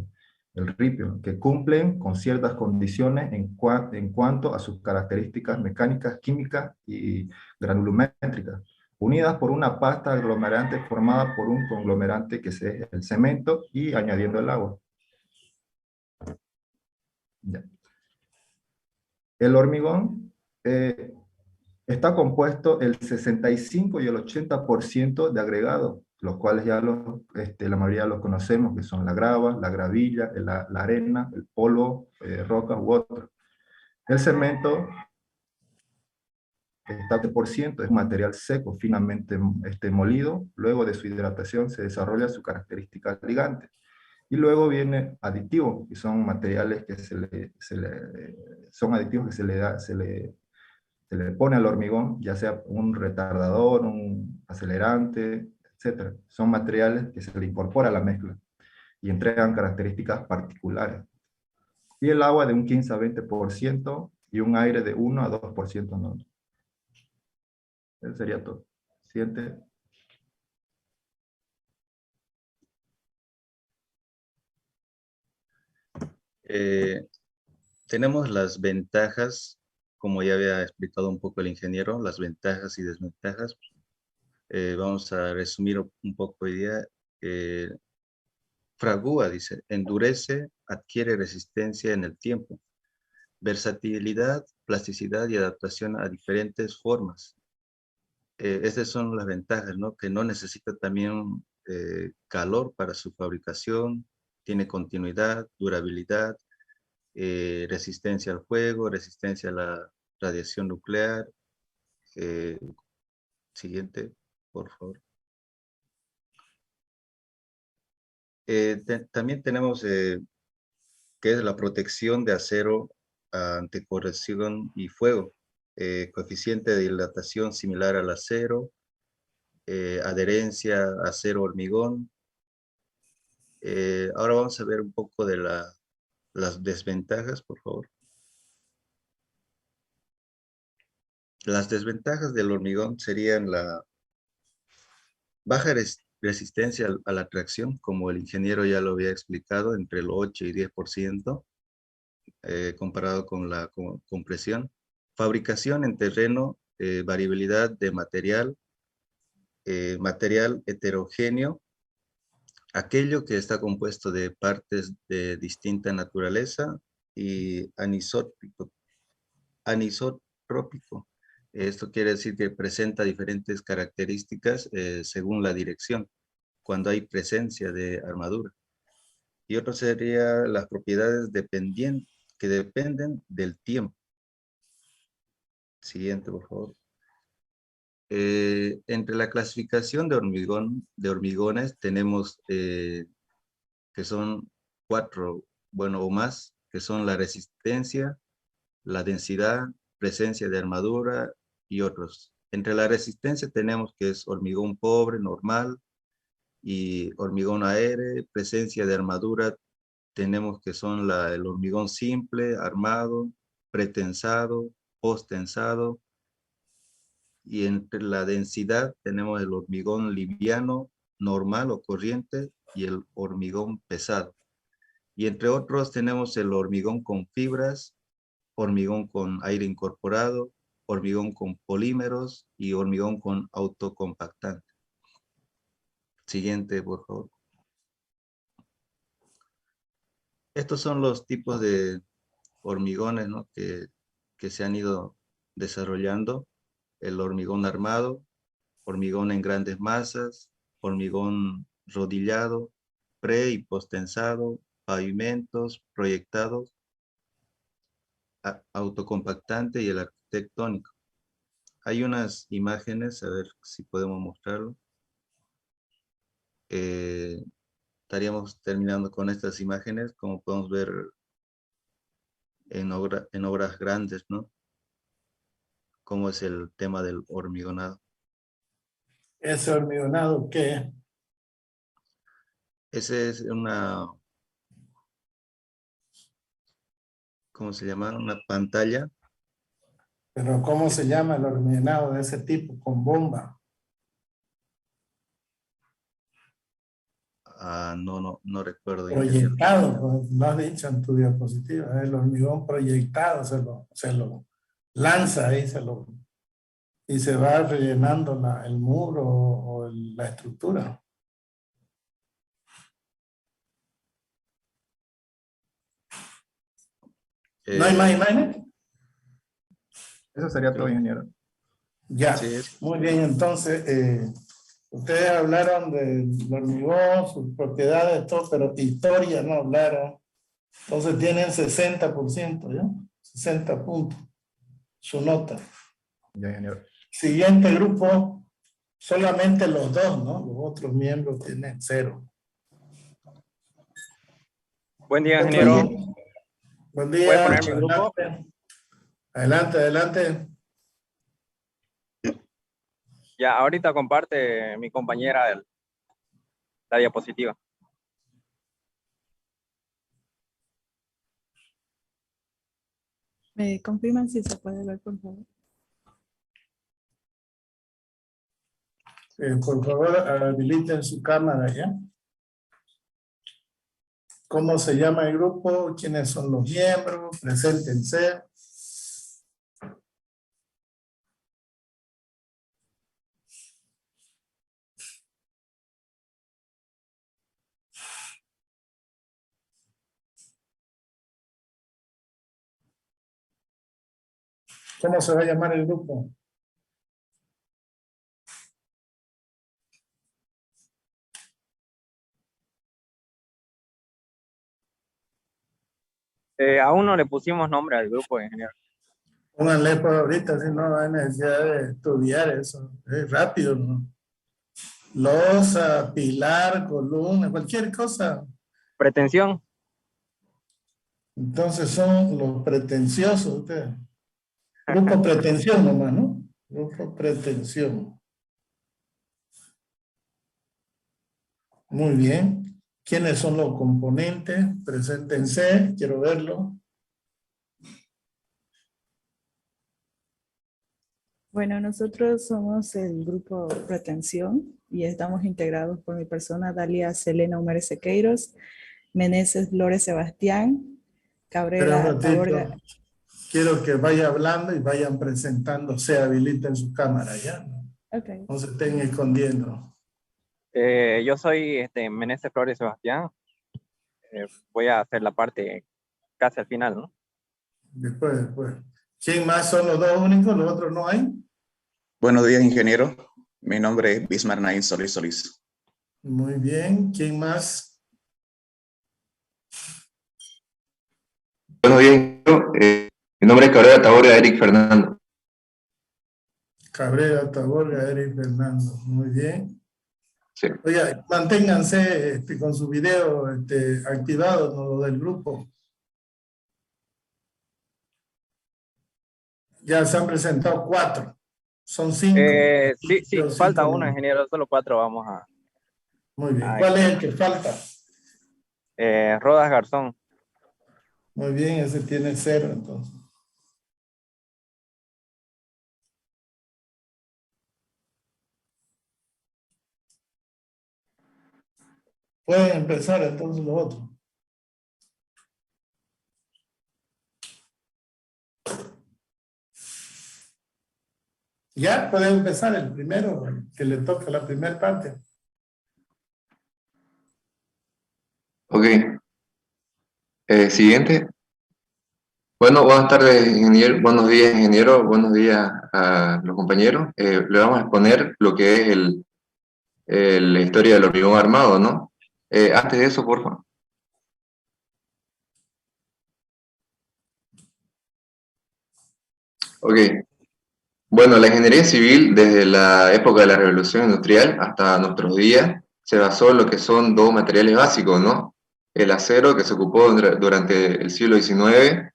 el ripio, que cumplen con ciertas condiciones en cuanto a sus características mecánicas, químicas y granulométricas, unidas por una pasta aglomerante formada por un conglomerante que es el cemento y añadiendo el agua. Ya. El hormigón está compuesto el 65 y el 80% de agregados, los cuales ya la mayoría los conocemos, que son la grava, la gravilla, la arena, el polvo, rocas u otros. El cemento está 7%, es un material seco, finamente molido. Luego de su hidratación se desarrolla su característica ligante. Y luego viene aditivo, que son materiales que son aditivos que se le pone al hormigón, ya sea un retardador, un acelerante, etc. Son materiales que se le incorpora a la mezcla y entregan características particulares. Y el agua de un 15 a 20% y un aire de 1 a 2%. ¿No? Eso sería todo. Siguiente. Eh, Tenemos las ventajas, como ya había explicado un poco el ingeniero, las ventajas y desventajas. Vamos a resumir un poco hoy día. Eh, Fragúa, dice, endurece, adquiere resistencia en el tiempo, versatilidad, plasticidad y adaptación a diferentes formas. Estas son las ventajas, ¿no? Que no necesita también calor para su fabricación, tiene continuidad, durabilidad, resistencia al fuego, resistencia a la radiación nuclear. Eh, Siguiente, por favor. También tenemos que es la protección de acero ante corrosión y fuego, coeficiente de dilatación similar al acero, adherencia acero-hormigón. Ahora vamos a ver un poco de las desventajas, por favor. Las desventajas del hormigón serían la baja resistencia a la tracción, como el ingeniero ya lo había explicado, entre el 8 y 10%, comparado con la compresión. Fabricación en terreno, variabilidad de material, material heterogéneo, aquello que está compuesto de partes de distinta naturaleza, y anisotrópico, Esto quiere decir que presenta diferentes características según la dirección, cuando hay presencia de armadura. Y otro sería las propiedades que dependen del tiempo. Siguiente, por favor. Entre la clasificación de hormigones tenemos que son 4, bueno, o más, que son la resistencia, la densidad, presencia de armadura y otros. Entre la resistencia tenemos que es hormigón pobre, normal, y hormigón aéreo. Presencia de armadura tenemos que son el hormigón simple, armado, pretensado, posttensado, y entre la densidad tenemos el hormigón liviano, normal o corriente, y el hormigón pesado. Y entre otros tenemos el hormigón con fibras, hormigón con aire incorporado, hormigón con polímeros y hormigón con autocompactante. Siguiente, por favor. Estos son los tipos de hormigones, ¿no?, que se han ido desarrollando. El hormigón armado, hormigón en grandes masas, hormigón rodillado, pre y posttensado, pavimentos, proyectados, autocompactante y el arquitectónico. Hay unas imágenes, a ver si podemos mostrarlo. Estaríamos terminando con estas imágenes, como podemos ver en obras grandes, ¿no? Cómo es el tema del hormigonado. ¿Ese hormigonado qué? Ese es ¿cómo se llama? Una pantalla. Pero ¿cómo se llama el hormigonado de ese tipo? Con bomba. No recuerdo. Proyectado, pues, lo has dicho en tu diapositiva. El hormigón proyectado se lo lanza ahí, y se va rellenando el muro o la estructura. ¿No hay más imágenes? Eso sería todo, ingeniero. Ya, Sí, muy bien. Entonces, ustedes hablaron del hormigón, sus propiedades, todo, pero historia no hablaron. Entonces tienen 60%, ¿ya? 60 puntos. Su nota. Ya, ingeniero. Siguiente grupo, solamente los dos, ¿no? Los otros miembros tienen 0. Buen día, ingeniero. Buen día. ¿Puede poner mi grupo? Adelante, adelante. Ya, ahorita comparte mi compañera la diapositiva. ¿Me confirman si se puede ver, por favor? Por favor, habiliten su cámara, ¿ya? ¿Cómo se llama el grupo? ¿Quiénes son los miembros? Preséntense. ¿Cómo se va a llamar el grupo? Aún no le pusimos nombre al grupo, ingeniero. Pónganle por ahorita, si no hay necesidad de estudiar eso. Es rápido, ¿no? Losa, pilar, columna, cualquier cosa. Pretensión. Entonces son los pretenciosos ustedes. Grupo pretensión nomás, ¿no? Grupo pretensión. Muy bien. ¿Quiénes son los componentes? Preséntense, quiero verlo. Bueno, nosotros somos el grupo Pretensión y estamos integrados por mi persona, Dalia Selena Humere Sequeiros, Meneses Flores Sebastián, Cabrera Taborga. Quiero que vaya hablando y vayan presentándose, habiliten su cámara, ¿ya? Okay. No se estén escondiendo. Yo soy Meneses Flores Sebastián. Voy a hacer la parte casi al final, ¿no? Después. ¿Quién más son los dos únicos? ¿Los otros no hay? Buenos días, ingeniero. Mi nombre es Bismar Naín Solís Solís. Muy bien. ¿Quién más? Buenos días, ingeniero. Mi nombre es Cabrera Taborga Eric Fernando. Cabrera, Taborga, Eric Fernando. Muy bien. Sí. Oiga, manténganse con su video activado, ¿no? Lo del grupo. Ya se han presentado 4. Son 5. Sí, Yo falta 5 uno, no. ingeniero, solo 4 vamos a... Muy bien. Ahí. ¿Cuál es el que falta? Rodas Garzón. Muy bien, ese tiene 0 entonces. Pueden empezar entonces los otros. Ya pueden empezar el primero, que le toca la primera parte. Ok. Siguiente. Bueno, buenas tardes, ingeniero. Buenos días, ingeniero. Buenos días a los compañeros. Le vamos a exponer lo que es la historia del hormigón armado, ¿no? Antes de eso, por favor. Ok. Bueno, la ingeniería civil, desde la época de la Revolución Industrial hasta nuestros días, se basó en lo que son dos materiales básicos, ¿no? El acero, que se ocupó durante el siglo XIX,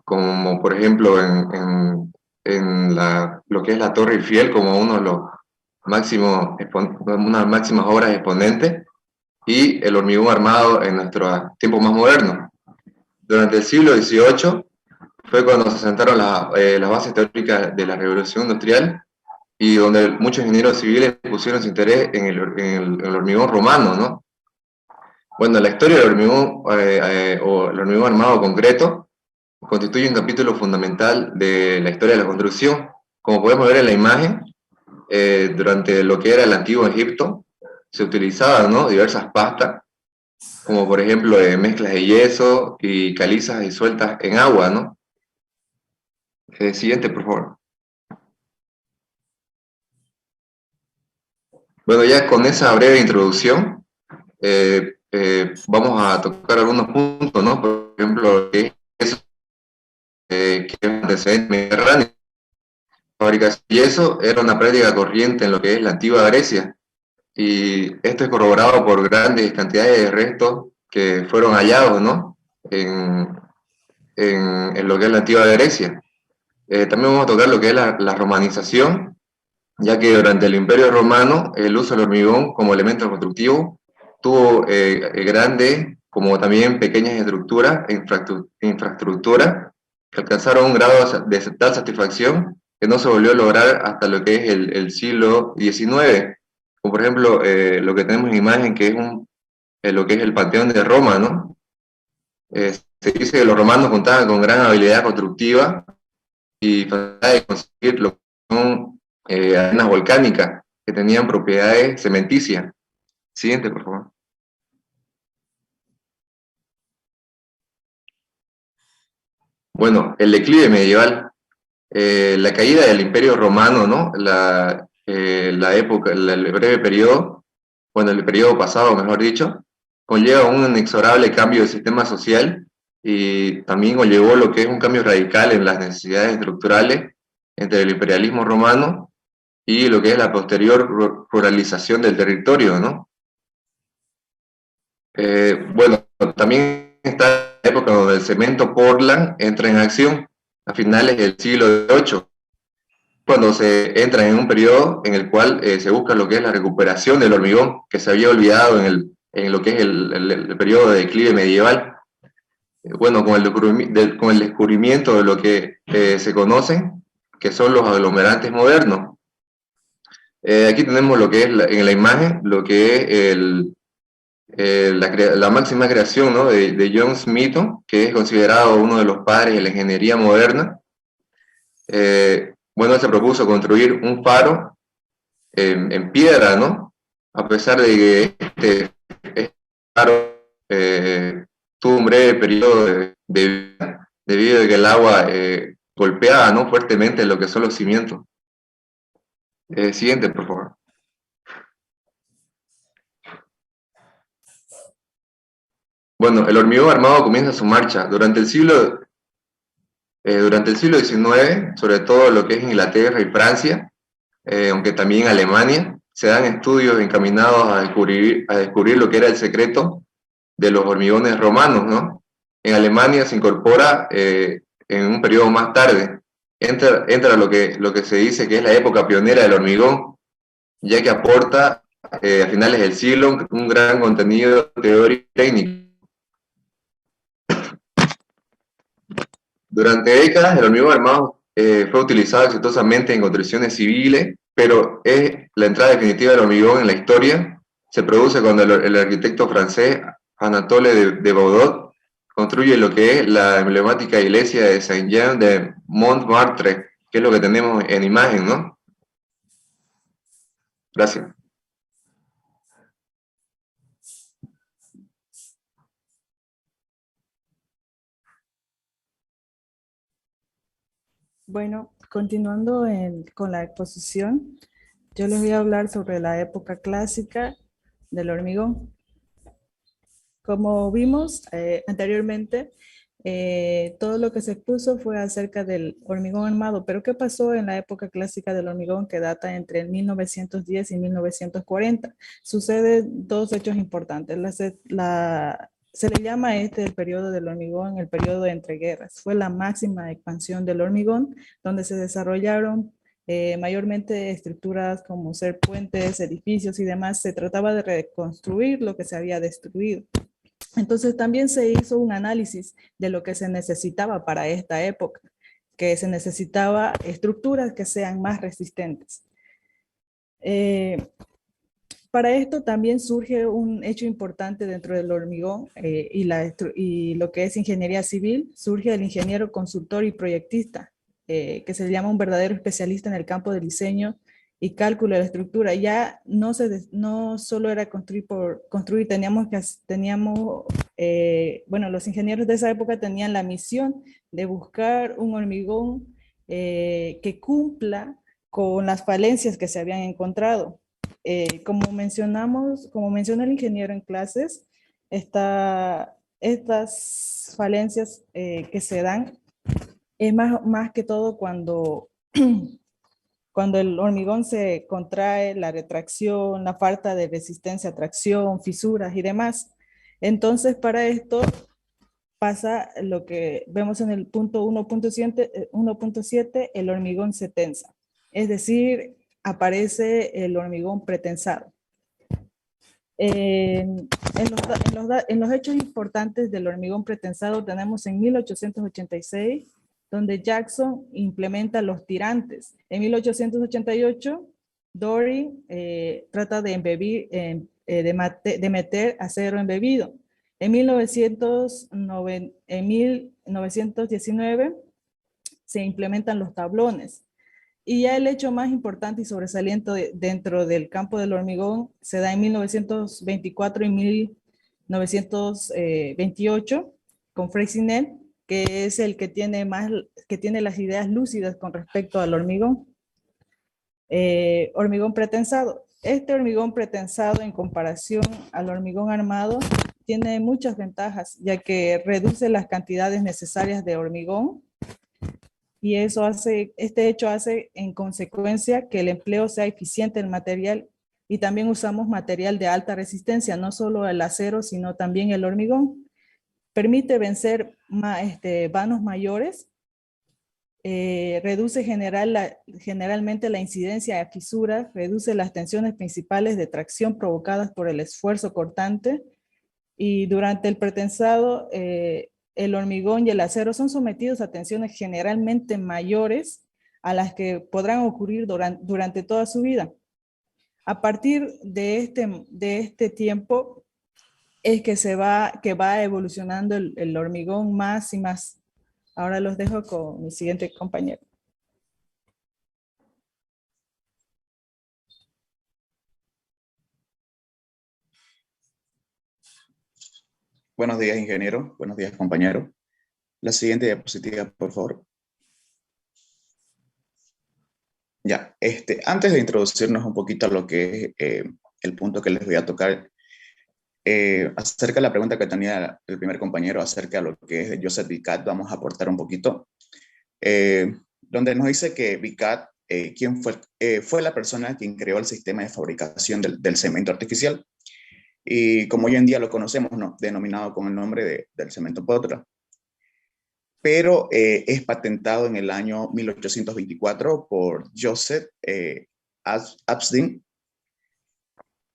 como por ejemplo en lo que es la Torre Eiffel, como uno de los máximos, una de las máximas obras exponentes, y el hormigón armado en nuestros tiempos más modernos. Durante el siglo XVIII fue cuando se sentaron las bases teóricas de la Revolución Industrial y donde muchos ingenieros civiles pusieron su interés en el hormigón romano, ¿no? Bueno, la historia del hormigón o el hormigón armado concreto constituye un capítulo fundamental de la historia de la construcción. Como podemos ver en la imagen, durante lo que era el antiguo Egipto, se utilizaban, ¿no?, diversas pastas, como por ejemplo mezclas de yeso y calizas disueltas en agua, ¿no? Siguiente, por favor. Bueno, ya con esa breve introducción, vamos a tocar algunos puntos, ¿no? Por ejemplo, que es antecedente mediterráneo. La fabricación de yeso era una práctica corriente en lo que es la antigua Grecia, y esto es corroborado por grandes cantidades de restos que fueron hallados, ¿no?, en lo que es la antigua Grecia. También vamos a tocar lo que es la romanización, ya que durante el Imperio Romano el uso del hormigón como elemento constructivo tuvo grandes como también pequeñas estructuras e infraestructuras que alcanzaron un grado de tal satisfacción que no se volvió a lograr hasta lo que es el siglo XIX, como por ejemplo lo que tenemos en imagen, que es lo que es el Panteón de Roma, ¿no? Se dice que los romanos contaban con gran habilidad constructiva y facilidad de conseguir lo que son arenas volcánicas que tenían propiedades cementicias. Siguiente, por favor. Bueno, el declive medieval, la caída del Imperio Romano, ¿no? La época, el breve periodo, bueno, el periodo pasado, mejor dicho, conlleva un inexorable cambio del sistema social y también conllevó lo que es un cambio radical en las necesidades estructurales entre el imperialismo romano y lo que es la posterior ruralización del territorio, ¿no? Bueno, también está la época donde el cemento Portland entra en acción a finales del siglo VIII, cuando se entra en un periodo en el cual se busca lo que es la recuperación del hormigón, que se había olvidado en lo que es el periodo de declive medieval. Bueno, con el descubrimiento de lo que se conocen, que son los aglomerantes modernos. Aquí tenemos lo que es en la imagen, lo que es la máxima creación, ¿no?, de John Smeaton, que es considerado uno de los padres de la ingeniería moderna. Bueno, él se propuso construir un faro en piedra, ¿no? A pesar de que este faro tuvo un breve periodo de vida, debido a que el agua golpeaba, ¿no?, fuertemente lo que son los cimientos. Siguiente, por favor. Bueno, el hormigón armado comienza su marcha. Durante el siglo XIX, sobre todo lo que es Inglaterra y Francia, aunque también Alemania, se dan estudios encaminados a descubrir lo que era el secreto de los hormigones romanos, ¿no? En Alemania se incorpora en un periodo más tarde. Entra lo que se dice que es la época pionera del hormigón, ya que aporta a finales del siglo un gran contenido teórico y técnico. Durante décadas, el hormigón armado fue utilizado exitosamente en construcciones civiles, pero la entrada definitiva del hormigón en la historia se produce cuando el arquitecto francés Anatole de Baudot construye lo que es la emblemática iglesia de Saint-Jean de Montmartre, que es lo que tenemos en imagen, ¿no? Gracias. Bueno, continuando con la exposición, yo les voy a hablar sobre la época clásica del hormigón. Como vimos anteriormente, todo lo que se expuso fue acerca del hormigón armado, pero ¿qué pasó en la época clásica del hormigón que data entre 1910 y 1940? Suceden dos hechos importantes. Se le llama el periodo del hormigón el periodo de entreguerras. Fue la máxima expansión del hormigón, donde se desarrollaron mayormente estructuras como ser puentes, edificios y demás. Se trataba de reconstruir lo que se había destruido. Entonces también se hizo un análisis de lo que se necesitaba para esta época, que se necesitaba estructuras que sean más resistentes. Para esto también surge un hecho importante dentro del hormigón y lo que es ingeniería civil. Surge el ingeniero consultor y proyectista, que se llama un verdadero especialista en el campo del diseño y cálculo de la estructura. Ya no solo era construir por construir, bueno, los ingenieros de esa época tenían la misión de buscar un hormigón que cumpla con las falencias que se habían encontrado. Como menciona el ingeniero en clases, estas falencias que se dan es más que todo cuando el hormigón se contrae, la retracción, la falta de resistencia a tracción, fisuras y demás. Entonces, para esto pasa lo que vemos en el punto 1.7, el hormigón se tensa. Es decir, aparece el hormigón pretensado. En los hechos importantes del hormigón pretensado tenemos en 1886, donde Jackson implementa los tirantes. En 1888, Dory trata de meter acero embebido. En 1919 se implementan los tablones. Y ya el hecho más importante y sobresaliente dentro del campo del hormigón se da en 1924 y 1928 con Freycinet, que es el que tiene las ideas lúcidas con respecto al hormigón. Hormigón pretensado. Este hormigón pretensado en comparación al hormigón armado tiene muchas ventajas, ya que reduce las cantidades necesarias de hormigón. Y este hecho hace en consecuencia que el empleo sea eficiente en el material, y también usamos material de alta resistencia, no solo el acero, sino también el hormigón. Permite vencer vanos mayores, reduce generalmente la incidencia de fisuras, reduce las tensiones principales de tracción provocadas por el esfuerzo cortante, y durante el pretensado, el hormigón y el acero son sometidos a tensiones generalmente mayores a las que podrán ocurrir durante toda su vida. A partir de este tiempo es que va evolucionando el hormigón más y más. Ahora los dejo con mi siguiente compañero. Buenos días, ingeniero. Buenos días, compañero. La siguiente diapositiva, por favor. Ya, antes de introducirnos un poquito a lo que es el punto que les voy a tocar, acerca de la pregunta que tenía el primer compañero acerca de lo que es de Joseph Vicat, vamos a aportar un poquito, donde nos dice que Vicat, quien fue la persona quien creó el sistema de fabricación del cemento artificial, y como hoy en día lo conocemos, ¿no?, denominado con el nombre del cemento Potra. Pero es patentado en el año 1824 por Joseph Abstin.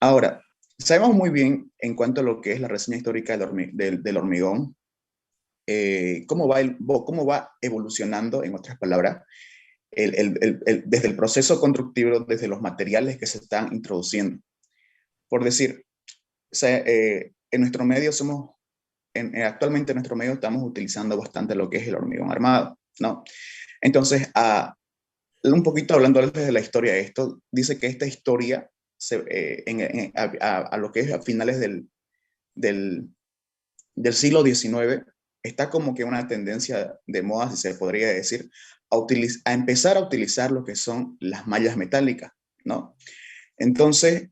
Ahora, sabemos muy bien en cuanto a lo que es la reseña histórica del hormigón, cómo va evolucionando, en otras palabras, desde el proceso constructivo, desde los materiales que se están introduciendo. Por decir, en nuestro medio actualmente en nuestro medio estamos utilizando bastante lo que es el hormigón armado, ¿no? Entonces, un poquito hablando desde la historia de esto, dice que esta historia, a lo que es a finales del siglo XIX, está como que una tendencia de moda, si se podría decir, a empezar a utilizar lo que son las mallas metálicas, ¿no? Entonces,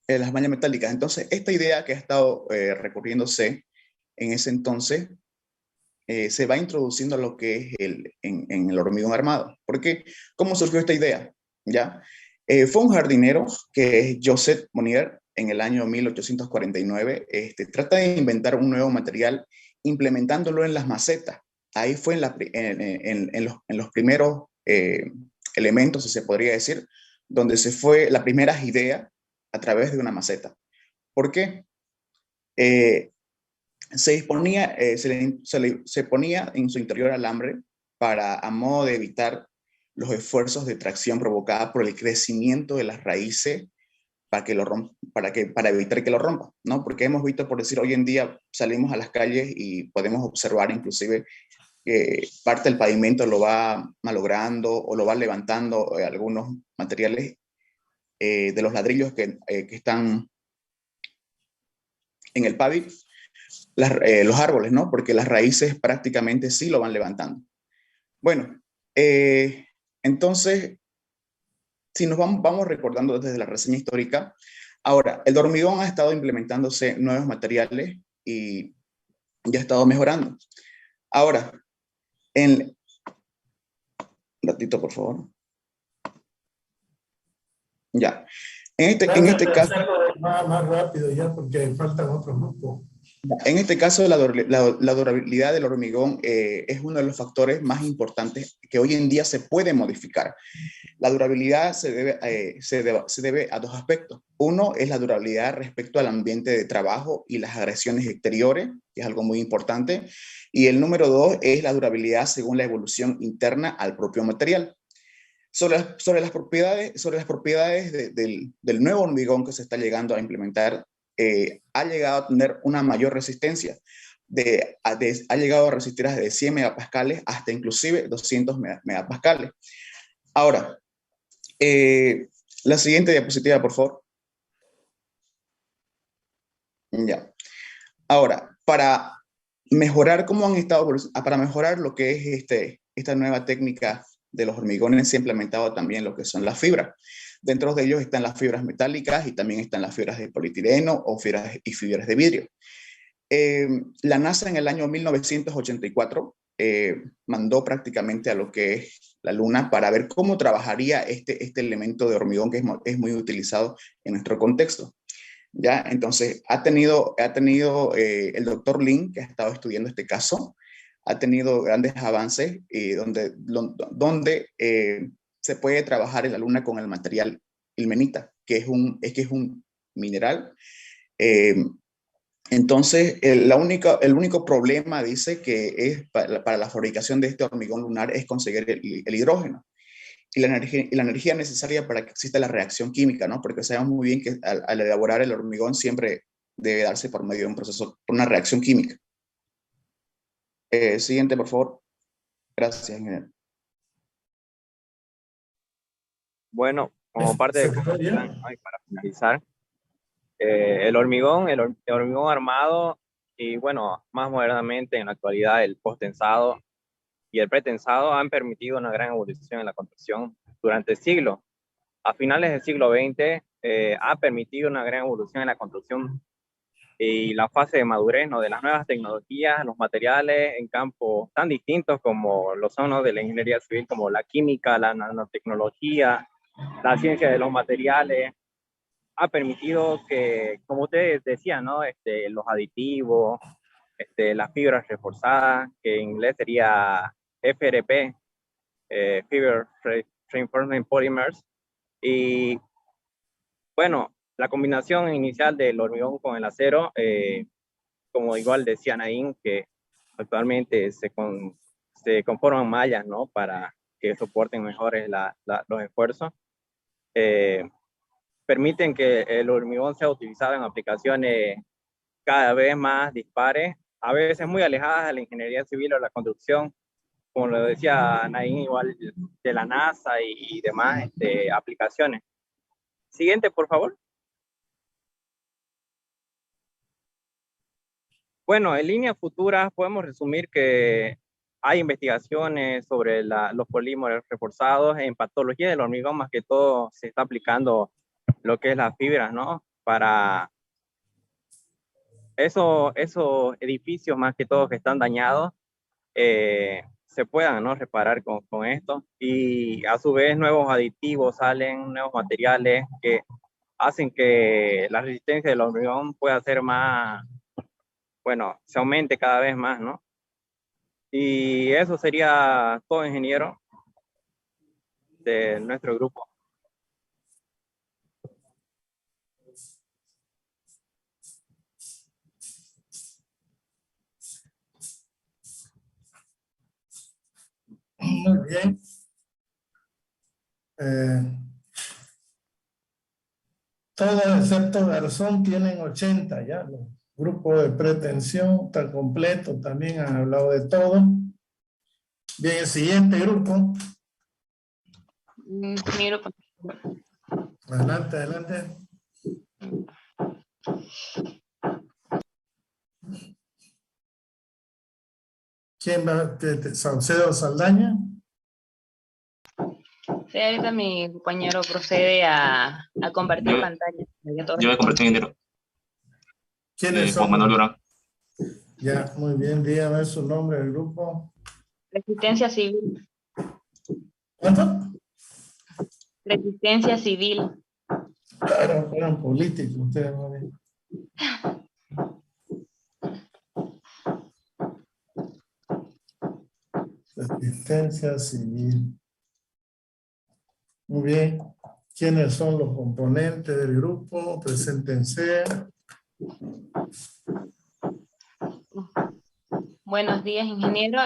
las mallas metálicas. Entonces, esta idea que ha estado recurriéndose en ese entonces, se va introduciendo a lo que es en el hormigón armado. ¿Por qué? ¿Cómo surgió esta idea? ¿Ya? Fue un jardinero que es Joseph Monnier, en el año 1849, trata de inventar un nuevo material implementándolo en las macetas. Ahí fue en los primeros elementos, si se podría decir, donde se fue las primeras ideas a través de una maceta. ¿Por qué? Se ponía en su interior alambre a modo de evitar los esfuerzos de tracción provocada por el crecimiento de las raíces para evitar que lo rompa, ¿no? Porque hemos visto, por decir, hoy en día salimos a las calles y podemos observar inclusive que parte del pavimento lo va malogrando o lo va levantando algunos materiales de los ladrillos que están en el pavimento, los árboles, ¿no? Porque las raíces prácticamente sí lo van levantando. Bueno, entonces, si nos vamos recordando desde la reseña histórica, ahora, el hormigón ha estado implementándose nuevos materiales y ya ha estado mejorando. Ahora, un ratito, por favor. Ya. En este caso... Más rápido ya, porque faltan otros grupos. En este caso, la durabilidad del hormigón es uno de los factores más importantes que hoy en día se puede modificar. La durabilidad se debe a dos aspectos. Uno es la durabilidad respecto al ambiente de trabajo y las agresiones exteriores, que es algo muy importante. Y el número dos es la durabilidad según la evolución interna al propio material. Sobre las propiedades del nuevo hormigón que se está llegando a implementar, ha llegado a tener una mayor resistencia. Ha llegado a resistir desde 100 megapascales hasta inclusive 200 megapascales. Ahora, la siguiente diapositiva, por favor. Ya. Ahora, para mejorar para mejorar lo que es esta nueva técnica de los hormigones, se ha implementado también lo que son las fibras. Dentro de ellos están las fibras metálicas y también están las fibras de polietileno o fibras de vidrio. La NASA en el año 1984 mandó prácticamente a lo que es la Luna para ver cómo trabajaría este elemento de hormigón que es muy utilizado en nuestro contexto. ¿Ya? Entonces, ha tenido el doctor Lin, que ha estado estudiando este caso, ha tenido grandes avances donde se puede trabajar en la Luna con el material ilmenita, que es un mineral. Entonces, el único problema, dice, que es para la fabricación de este hormigón lunar es conseguir el hidrógeno y la energía necesaria para que exista la reacción química, ¿no? Porque sabemos muy bien que al elaborar el hormigón siempre debe darse por medio de un proceso, por una reacción química. Siguiente, por favor. Gracias, ingeniero. Bueno, como parte de para finalizar, el hormigón armado y bueno, más modernamente en la actualidad el posttensado y el pretensado han permitido una gran evolución en la construcción durante siglos. A finales del siglo XX ha permitido una gran evolución en la construcción y la fase de madurez, ¿no?, de las nuevas tecnologías, los materiales en campos tan distintos como lo son, ¿no?, de la ingeniería civil, como la química, la nanotecnología, la ciencia de los materiales, ha permitido que, como ustedes decían, ¿no?, los aditivos, las fibras reforzadas, que en inglés sería FRP, Fiber Reinforcement Polymers, y bueno, la combinación inicial del hormigón con el acero, como igual decía Naín, que actualmente se conforman mallas, ¿no?, para que soporten mejores los esfuerzos. Permiten que el hormigón sea utilizado en aplicaciones cada vez más dispares, a veces muy alejadas de la ingeniería civil o la construcción, como lo decía Naín, igual de la NASA y demás aplicaciones. Siguiente, por favor. Bueno, en líneas futuras podemos resumir que hay investigaciones sobre los polímeros reforzados en patología del hormigón, más que todo se está aplicando lo que es las fibras, ¿no? Para esos edificios más que todo que están dañados, se puedan, ¿no?, reparar con esto. Y a su vez nuevos aditivos salen, nuevos materiales que hacen que la resistencia del hormigón pueda ser más, bueno, se aumente cada vez más, ¿no? Y eso sería todo, ingeniero, de nuestro grupo. Muy bien. Todos excepto Garzón tienen 80 ya. Los grupos de pretensión está completo, también han hablado de todo. Bien, el siguiente grupo. Mi grupo. Adelante, adelante. ¿Quién va? ¿Saucedo Saldaña? Sí, ahorita mi compañero procede a compartir pantalla. Yo voy a compartir dinero. ¿Quiénes son? Juan Manuel Durán. Ya, muy bien, dígame su nombre del grupo. Resistencia Civil. ¿Cuánto? Resistencia Civil. Claro, eran políticos ustedes, ¿no? Resistencia Civil. Muy bien. ¿Quiénes son los componentes del grupo? Preséntense. Buenos días, ingeniero.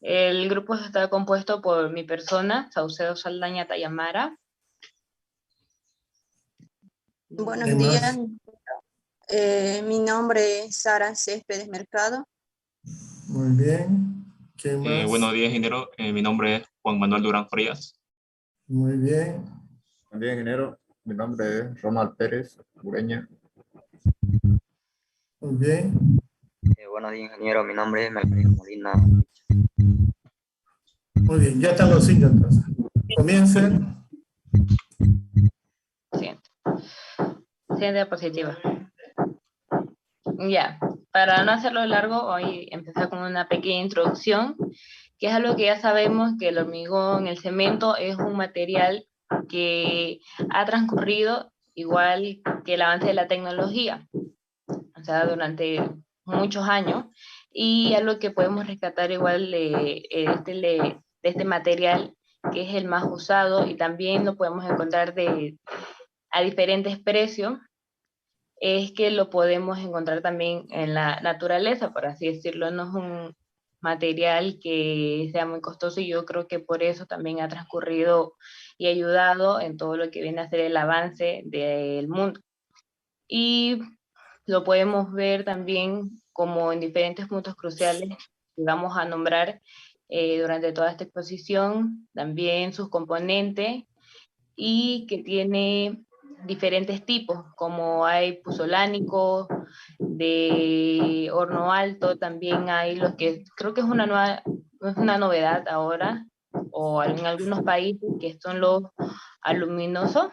El grupo está compuesto por mi persona, Saucedo Saldaña Tayamara. Buenos días. Mi nombre es Sara Céspedes Mercado. Muy bien. ¿Quién más? Buenos días, ingeniero. Mi nombre es Juan Manuel Durán Frías. Muy bien. Buen día, ingeniero. Mi nombre es Ronald Pérez Ureña. Muy bien. Buenos días, ingeniero. Mi nombre es Melvin Molina. Muy bien, ya están los 5 entonces. Comiencen. Siguiente diapositiva. Ya, para no hacerlo largo, hoy empezar con una pequeña introducción, que es algo que ya sabemos, que el hormigón, el cemento es un material que ha transcurrido igual que el avance de la tecnología, o sea, durante muchos años, y algo que podemos rescatar igual de este material, que es el más usado, y también lo podemos encontrar a diferentes precios, es que lo podemos encontrar también en la naturaleza, por así decirlo. No es un material que sea muy costoso, y yo creo que por eso también ha transcurrido y ayudado en todo lo que viene a ser el avance del mundo. Y lo podemos ver también como en diferentes puntos cruciales que vamos a nombrar durante toda esta exposición, también sus componentes, y que tiene diferentes tipos, como hay puzolánico, de horno alto, también hay los que creo que es una novedad ahora, o en algunos países, que son los aluminosos,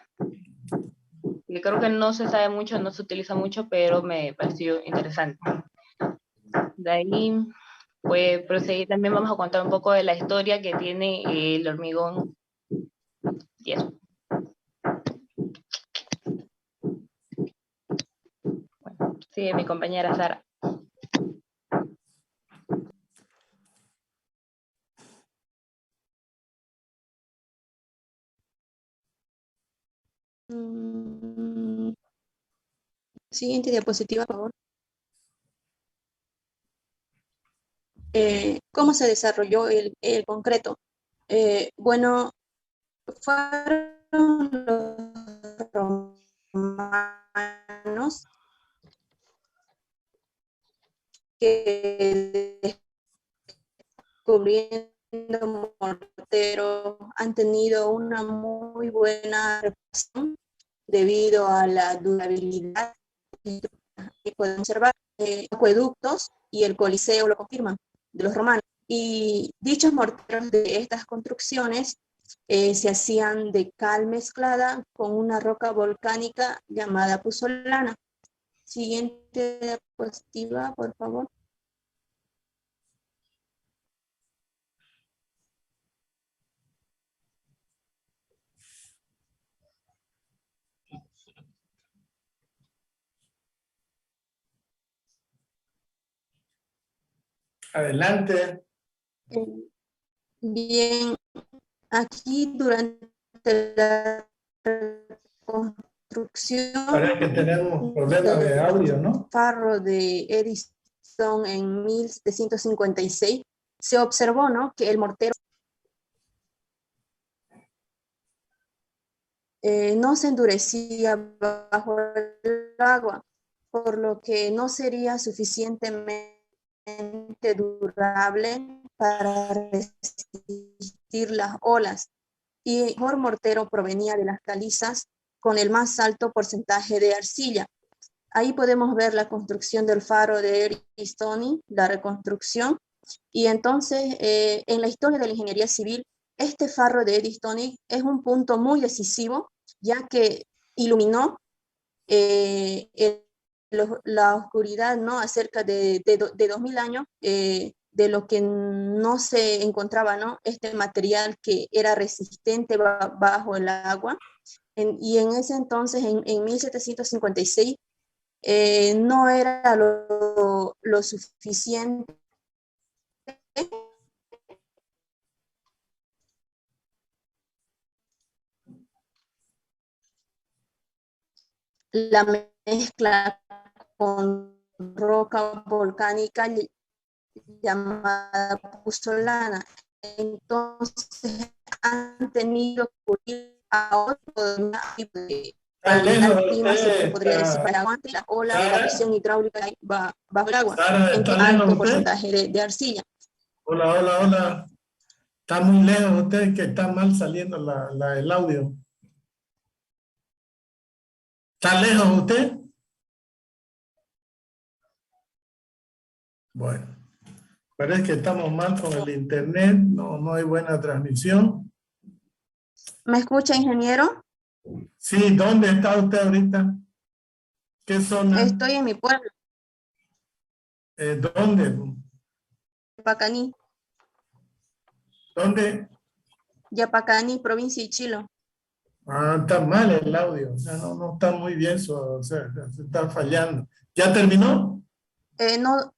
que creo que no se sabe mucho, no se utiliza mucho, pero me pareció interesante. De ahí, pues proseguir, también vamos a contar un poco de la historia que tiene el hormigón. Y eso. Bueno, sigue mi compañera Sara. Siguiente diapositiva, por favor. ¿Cómo se desarrolló el concreto? Bueno, fueron los romanos que descubriendo morteros han tenido una muy buena reputación debido a la durabilidad que pueden observar. Acueductos y el Coliseo lo confirman, de los romanos. Y dichos morteros de estas construcciones se hacían de cal mezclada con una roca volcánica llamada puzzolana. Siguiente diapositiva, por favor. Adelante. Bien, aquí durante la construcción Parece que tenemos problemas de audio, ¿no? Faro de Edison en 1756, se observó, ¿no?, que el mortero no se endurecía bajo el agua, por lo que no sería suficientemente durable para resistir las olas. Y el mejor mortero provenía de las calizas con el más alto porcentaje de arcilla. Ahí podemos ver la construcción del faro de Edison, la reconstrucción. Y entonces, en la historia de la ingeniería civil, este faro de Edison es un punto muy decisivo, ya que iluminó la oscuridad, ¿no?, acerca de 2000 años, de lo que no se encontraba, ¿no?, este material que era resistente bajo el agua. Y en ese entonces, en 1756, no era lo suficiente la mezcla con roca volcánica llamada puzzolana. Entonces han tenido que ir a otro tipo de clima, se podría decir, para aguante la ola de la presión hidráulica bajo el agua, en alto porcentaje de arcilla. Hola, hola, hola. Está muy lejos usted, que está mal saliendo el audio. ¿Está lejos usted? Bueno, parece que estamos mal con el internet, no hay buena transmisión. ¿Me escucha, ingeniero? Sí, ¿dónde está usted ahorita? ¿Qué zona? Estoy en mi pueblo. ¿Dónde? Yapacaní. ¿Dónde? Yapacaní, provincia de Chilo. Ah, está mal el audio, o sea, no está muy bien, o sea, se está fallando. ¿Ya terminó? No,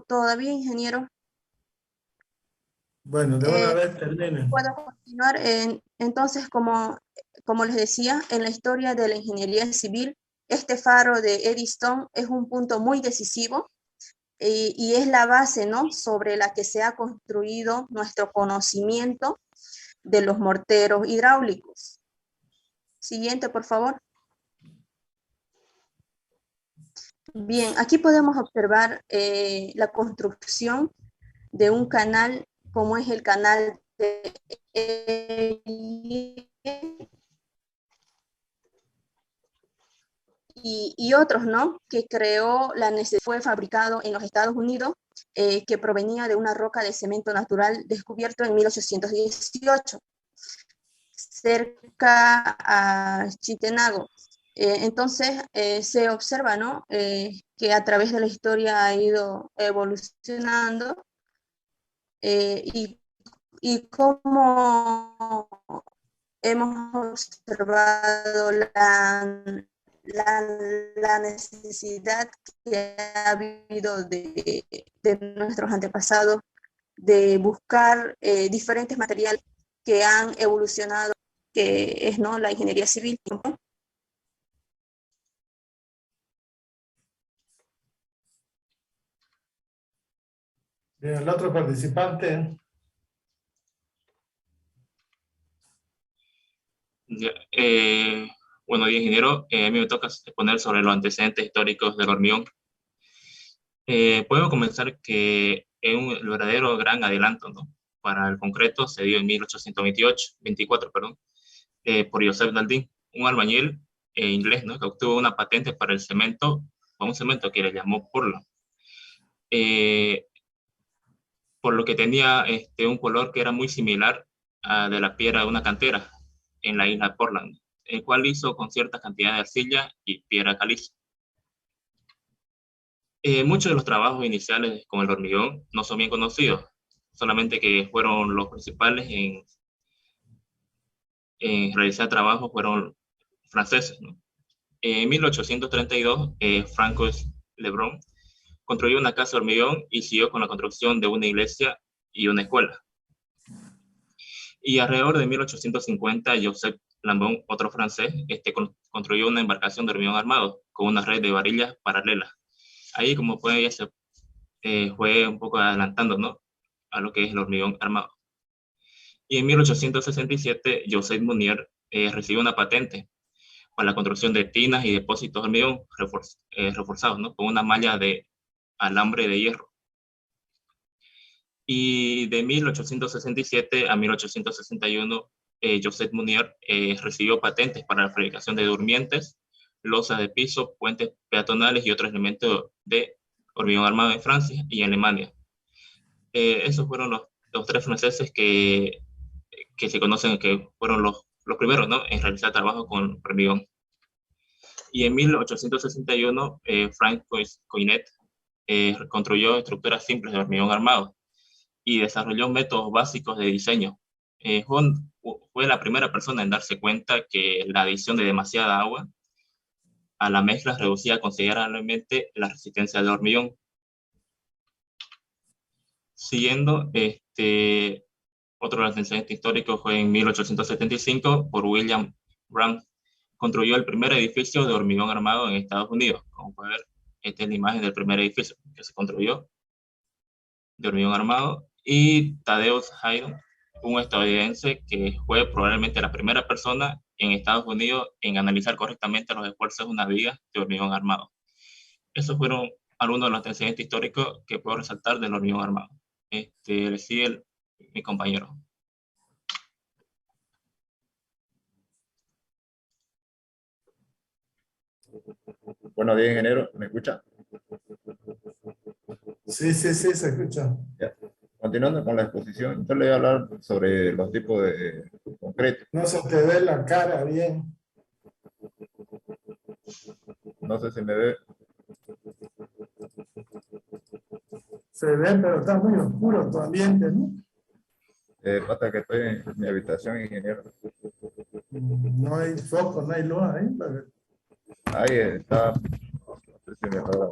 todavía, ingeniero. Bueno, de una vez termine. Puedo continuar. Entonces, como les decía, en la historia de la ingeniería civil, este faro de Edison es un punto muy decisivo y es la base, ¿no?, sobre la que se ha construido nuestro conocimiento de los morteros hidráulicos. Siguiente, por favor. Bien, aquí podemos observar la construcción de un canal, como es el canal de y otros, ¿no? Que creó fue fabricado en los Estados Unidos, que provenía de una roca de cemento natural descubierto en 1818, cerca a Chitenango. Entonces se observa, ¿no? Que a través de la historia ha ido evolucionando, y cómo hemos observado la necesidad que ha habido de nuestros antepasados de buscar diferentes materiales que han evolucionado, que es, ¿no?, la ingeniería civil. Bien, el otro participante. Bueno, ingeniero, a mí me toca exponer sobre los antecedentes históricos del hormigón. Podemos comenzar que el verdadero gran adelanto, ¿no?, para el concreto se dio en 1824, por Joseph Daldy, un albañil inglés, ¿no?, que obtuvo una patente para el cemento, un cemento que le llamó Portland, por lo que tenía un color que era muy similar a de la piedra de una cantera en la isla de Portland, el cual hizo con cierta cantidad de arcilla y piedra caliza. Muchos de los trabajos iniciales con el hormigón no son bien conocidos, solamente que fueron los principales en realizar trabajos fueron franceses, ¿no? En 1832, Francois Lebrun construyó una casa de hormigón y siguió con la construcción de una iglesia y una escuela. Y alrededor de 1850, Joseph Lambon, otro francés, construyó una embarcación de hormigón armado con una red de varillas paralelas. Ahí, como pueden, ya se fue un poco adelantando, ¿no?, a lo que es el hormigón armado. Y en 1867, Joseph Munier recibió una patente para la construcción de tinas y depósitos de hormigón reforzados, ¿no?, con una malla de alambre de hierro. Y de 1867 a 1861, Joseph Munier recibió patentes para la fabricación de durmientes, losas de piso, puentes peatonales y otros elementos de hormigón armado en Francia y en Alemania. Esos fueron los tres franceses que se conocen, que fueron los primeros, ¿no?, en realizar trabajo con hormigón. Y en 1861, Frank Coinet construyó estructuras simples de hormigón armado y desarrolló métodos básicos de diseño. Fue la primera persona en darse cuenta que la adición de demasiada agua a la mezcla reducía considerablemente la resistencia del hormigón. Siguiendo, otro antecedente histórico fue en 1875 por William Grant. Construyó el primer edificio de hormigón armado en Estados Unidos. Como pueden ver, esta es la imagen del primer edificio que se construyó de hormigón armado. Y Thaddeus Haydn, un estadounidense que fue probablemente la primera persona en Estados Unidos en analizar correctamente los esfuerzos de una viga de hormigón armado. Esos fueron algunos de los antecedentes históricos que puedo resaltar del hormigón armado. Le sigue mi compañero. Buenos días, ingeniero. ¿Me escucha? Sí, se escucha. Ya. Continuando con la exposición, yo le voy a hablar sobre los tipos de concreto. No se te ve la cara bien. No sé si me ve. Se ve, pero está muy oscuro tu ambiente, ¿no? Pasa que estoy en mi habitación, ingeniero. No hay foco, no hay luz ahí. Ahí está. No sé si me va a ver.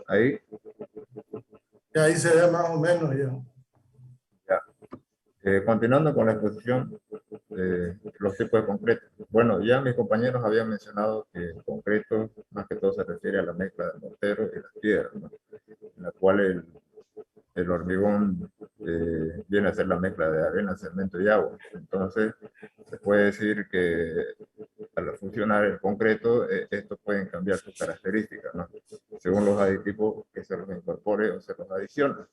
Ahí. Y ahí se ve más o menos ya. Ya. Continuando con la exposición de los tipos de concreto. Bueno, ya mis compañeros habían mencionado que el concreto más que todo se refiere a la mezcla del mortero y las piedras, ¿no?, en la cual el hormigón viene a ser la mezcla de arena, cemento y agua. Entonces, se puede decir que al funcionar el concreto, estos pueden cambiar sus características, ¿no?, según los aditivos que se los incorpore o se los adicione.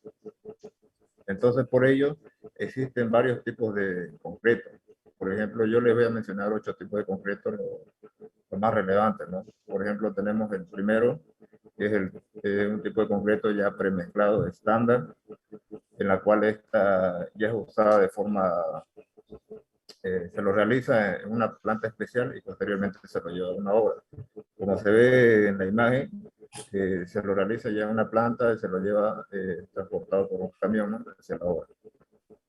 Entonces, por ello, existen varios tipos de concreto. Por ejemplo, yo les voy a mencionar 8 tipos de concreto los más relevantes, ¿no? Por ejemplo, tenemos el primero, que es un tipo de concreto ya premezclado estándar, en la cual esta ya es usada de forma, se lo realiza en una planta especial y posteriormente se lo lleva a una obra. Como se ve en la imagen, se lo realiza ya en una planta y se lo lleva transportado por un camión, ¿no?, hacia la obra.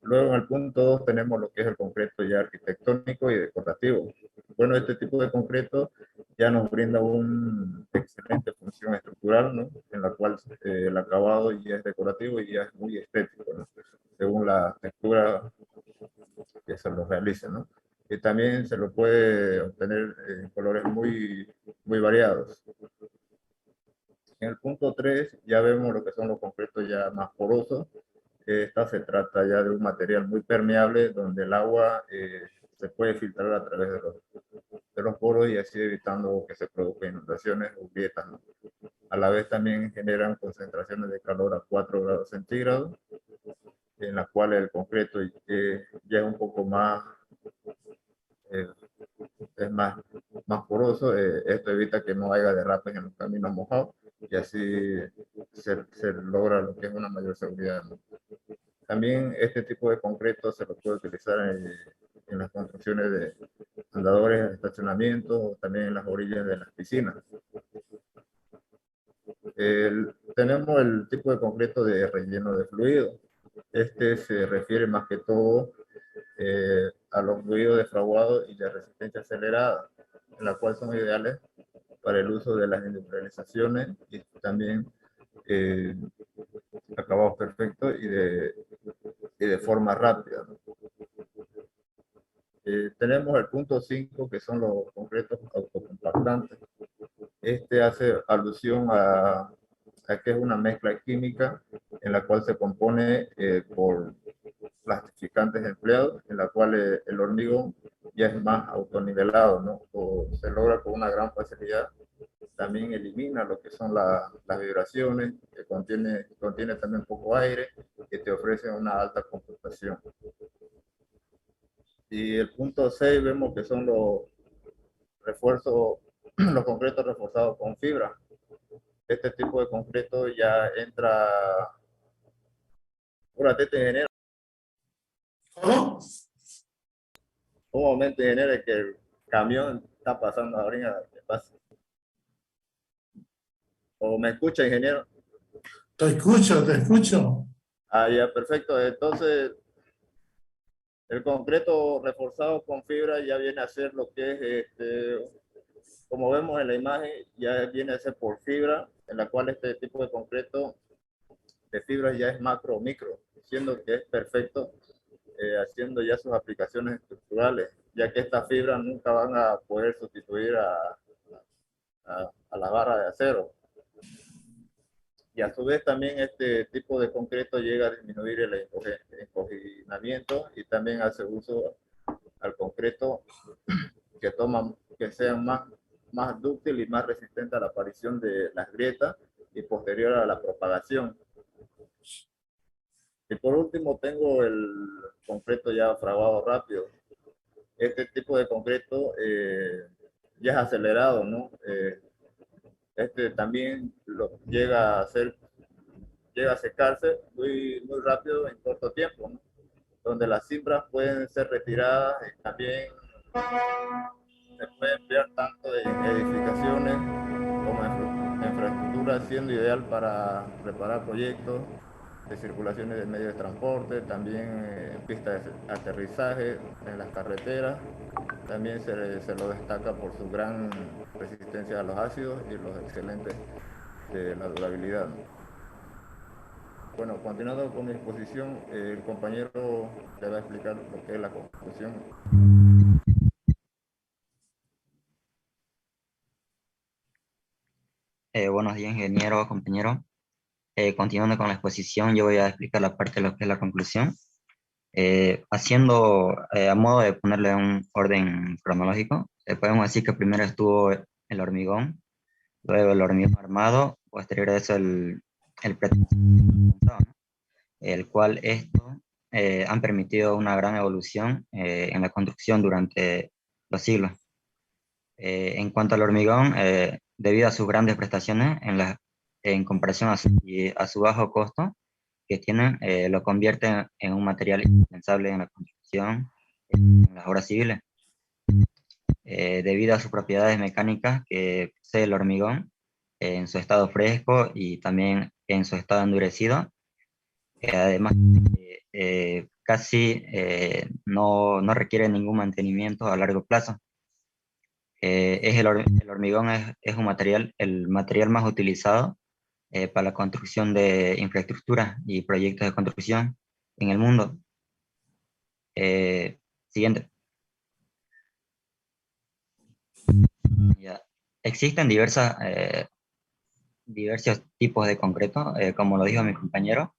Luego en el punto 2 tenemos lo que es el concreto ya arquitectónico y decorativo. Bueno, este tipo de concreto ya nos brinda una excelente función estructural, ¿no?, en la cual el acabado ya es decorativo y ya es muy estético, ¿no?, según la textura que se lo realice, ¿no? Y también se lo puede obtener en colores muy variados. En el punto 3 ya vemos lo que son los concretos ya más porosos. Esta se trata ya de un material muy permeable donde el agua se puede filtrar a través de los poros y así evitando que se produzcan inundaciones o grietas, ¿no? A la vez también generan concentraciones de calor a 4 grados centígrados, en la cual el concreto ya es un poco más, es más poroso. Esto evita que no haya derrapes en los caminos mojados y así se logra lo que es una mayor seguridad, ¿no? También este tipo de concreto se lo puede utilizar en las construcciones de andadores, estacionamientos o también en las orillas de las piscinas. Tenemos el tipo de concreto de relleno de fluido. Este se refiere más que todo a los fluidos defraudados y de resistencia acelerada, en la cual son ideales para el uso de las industrializaciones y también acabados perfectos y de forma rápida, ¿no? Tenemos el punto 5, que son los concretos autocompactantes. Este hace alusión a que es una mezcla química en la cual se compone por plastificantes empleados, en la cual el hormigón ya es más autonivelado, ¿no? O se logra con una gran facilidad. También elimina lo que son las vibraciones, que contiene también poco aire, que te ofrece una alta compactación. Y el punto 6 vemos que son los refuerzos, los concretos reforzados con fibra. Este tipo de concreto ya entra... Atente, ingeniero. ¿Cómo? Un momento, ingeniero, que el camión está pasando ahorita. ¿Qué pasa? ¿O me escucha, ingeniero? Te escucho. Ah, ya, perfecto. Entonces, el concreto reforzado con fibra ya viene a ser lo que es, como vemos en la imagen, ya viene a ser por fibra, en la cual este tipo de concreto de fibra ya es macro o micro, siendo que es perfecto haciendo ya sus aplicaciones estructurales, ya que estas fibras nunca van a poder sustituir a la barra de acero. Y a su vez también este tipo de concreto llega a disminuir el encoginamiento y también hace uso al concreto que sea más dúctil y más resistente a la aparición de las grietas y posterior a la propagación. Y por último tengo el concreto ya fraguado rápido. Este tipo de concreto ya es acelerado, ¿no? También llega a secarse muy rápido en corto tiempo, ¿no? Donde las cimbras pueden ser retiradas y también se puede emplear tanto en edificaciones como en infraestructura, siendo ideal para preparar proyectos de circulaciones de medios de transporte, también en pistas de aterrizaje, en las carreteras. También se lo destaca por su gran resistencia a los ácidos y los excelentes de la durabilidad, ¿no? Bueno, continuando con mi exposición, el compañero le va a explicar lo que es la conclusión. Buenos días, ingeniero, compañero. Continuando con la exposición, yo voy a explicar la parte de lo que es la conclusión. A modo de ponerle un orden cronológico, podemos decir que primero estuvo el hormigón, luego el hormigón armado, posterior a eso el pretensado, ¿no? El cual han permitido una gran evolución en la construcción durante los siglos. En cuanto al hormigón, debido a sus grandes prestaciones en comparación a su bajo costo que tienen, lo convierte en un material indispensable en la construcción, en las obras civiles. Debido a sus propiedades mecánicas que posee el hormigón en su estado fresco y también en su estado endurecido, además casi no requiere ningún mantenimiento a largo plazo. El hormigón es el material más utilizado para la construcción de infraestructuras y proyectos de construcción en el mundo. Siguiente. Ya. Existen diversos tipos de concreto, como lo dijo mi compañero.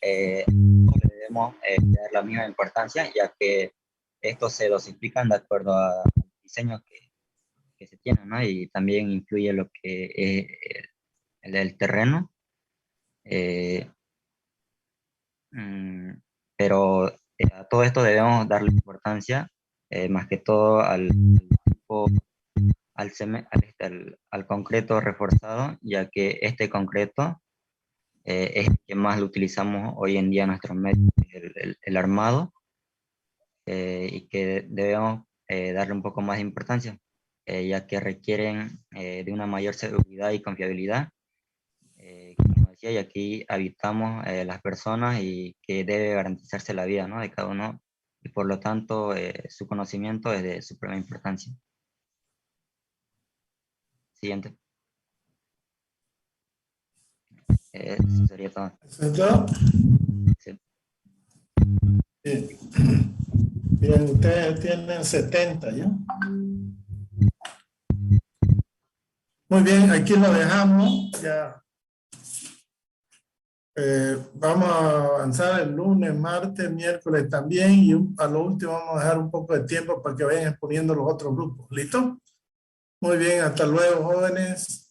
No le debemos dar la misma importancia, ya que estos se dosifican de acuerdo al diseño que se tiene, ¿no? Y también influye lo que es el terreno. Pero a todo esto debemos darle importancia, más que todo al concreto reforzado, ya que este concreto es el que más lo utilizamos hoy en día en nuestros medios, el armado, y que debemos darle un poco más de importancia, ya que requieren de una mayor seguridad y confiabilidad, como decía, y aquí habitamos las personas y que debe garantizarse la vida, ¿no?, de cada uno, y por lo tanto su conocimiento es de suprema importancia. Siguiente. Eso sería todo. ¿Eso es todo? Sí. Bien. Bien, ustedes tienen 70, ¿ya? Muy bien, aquí lo dejamos. Ya. Vamos a avanzar el lunes, martes, miércoles también, y a lo último vamos a dejar un poco de tiempo para que vayan exponiendo los otros grupos. ¿Listo? Muy bien, hasta luego, jóvenes.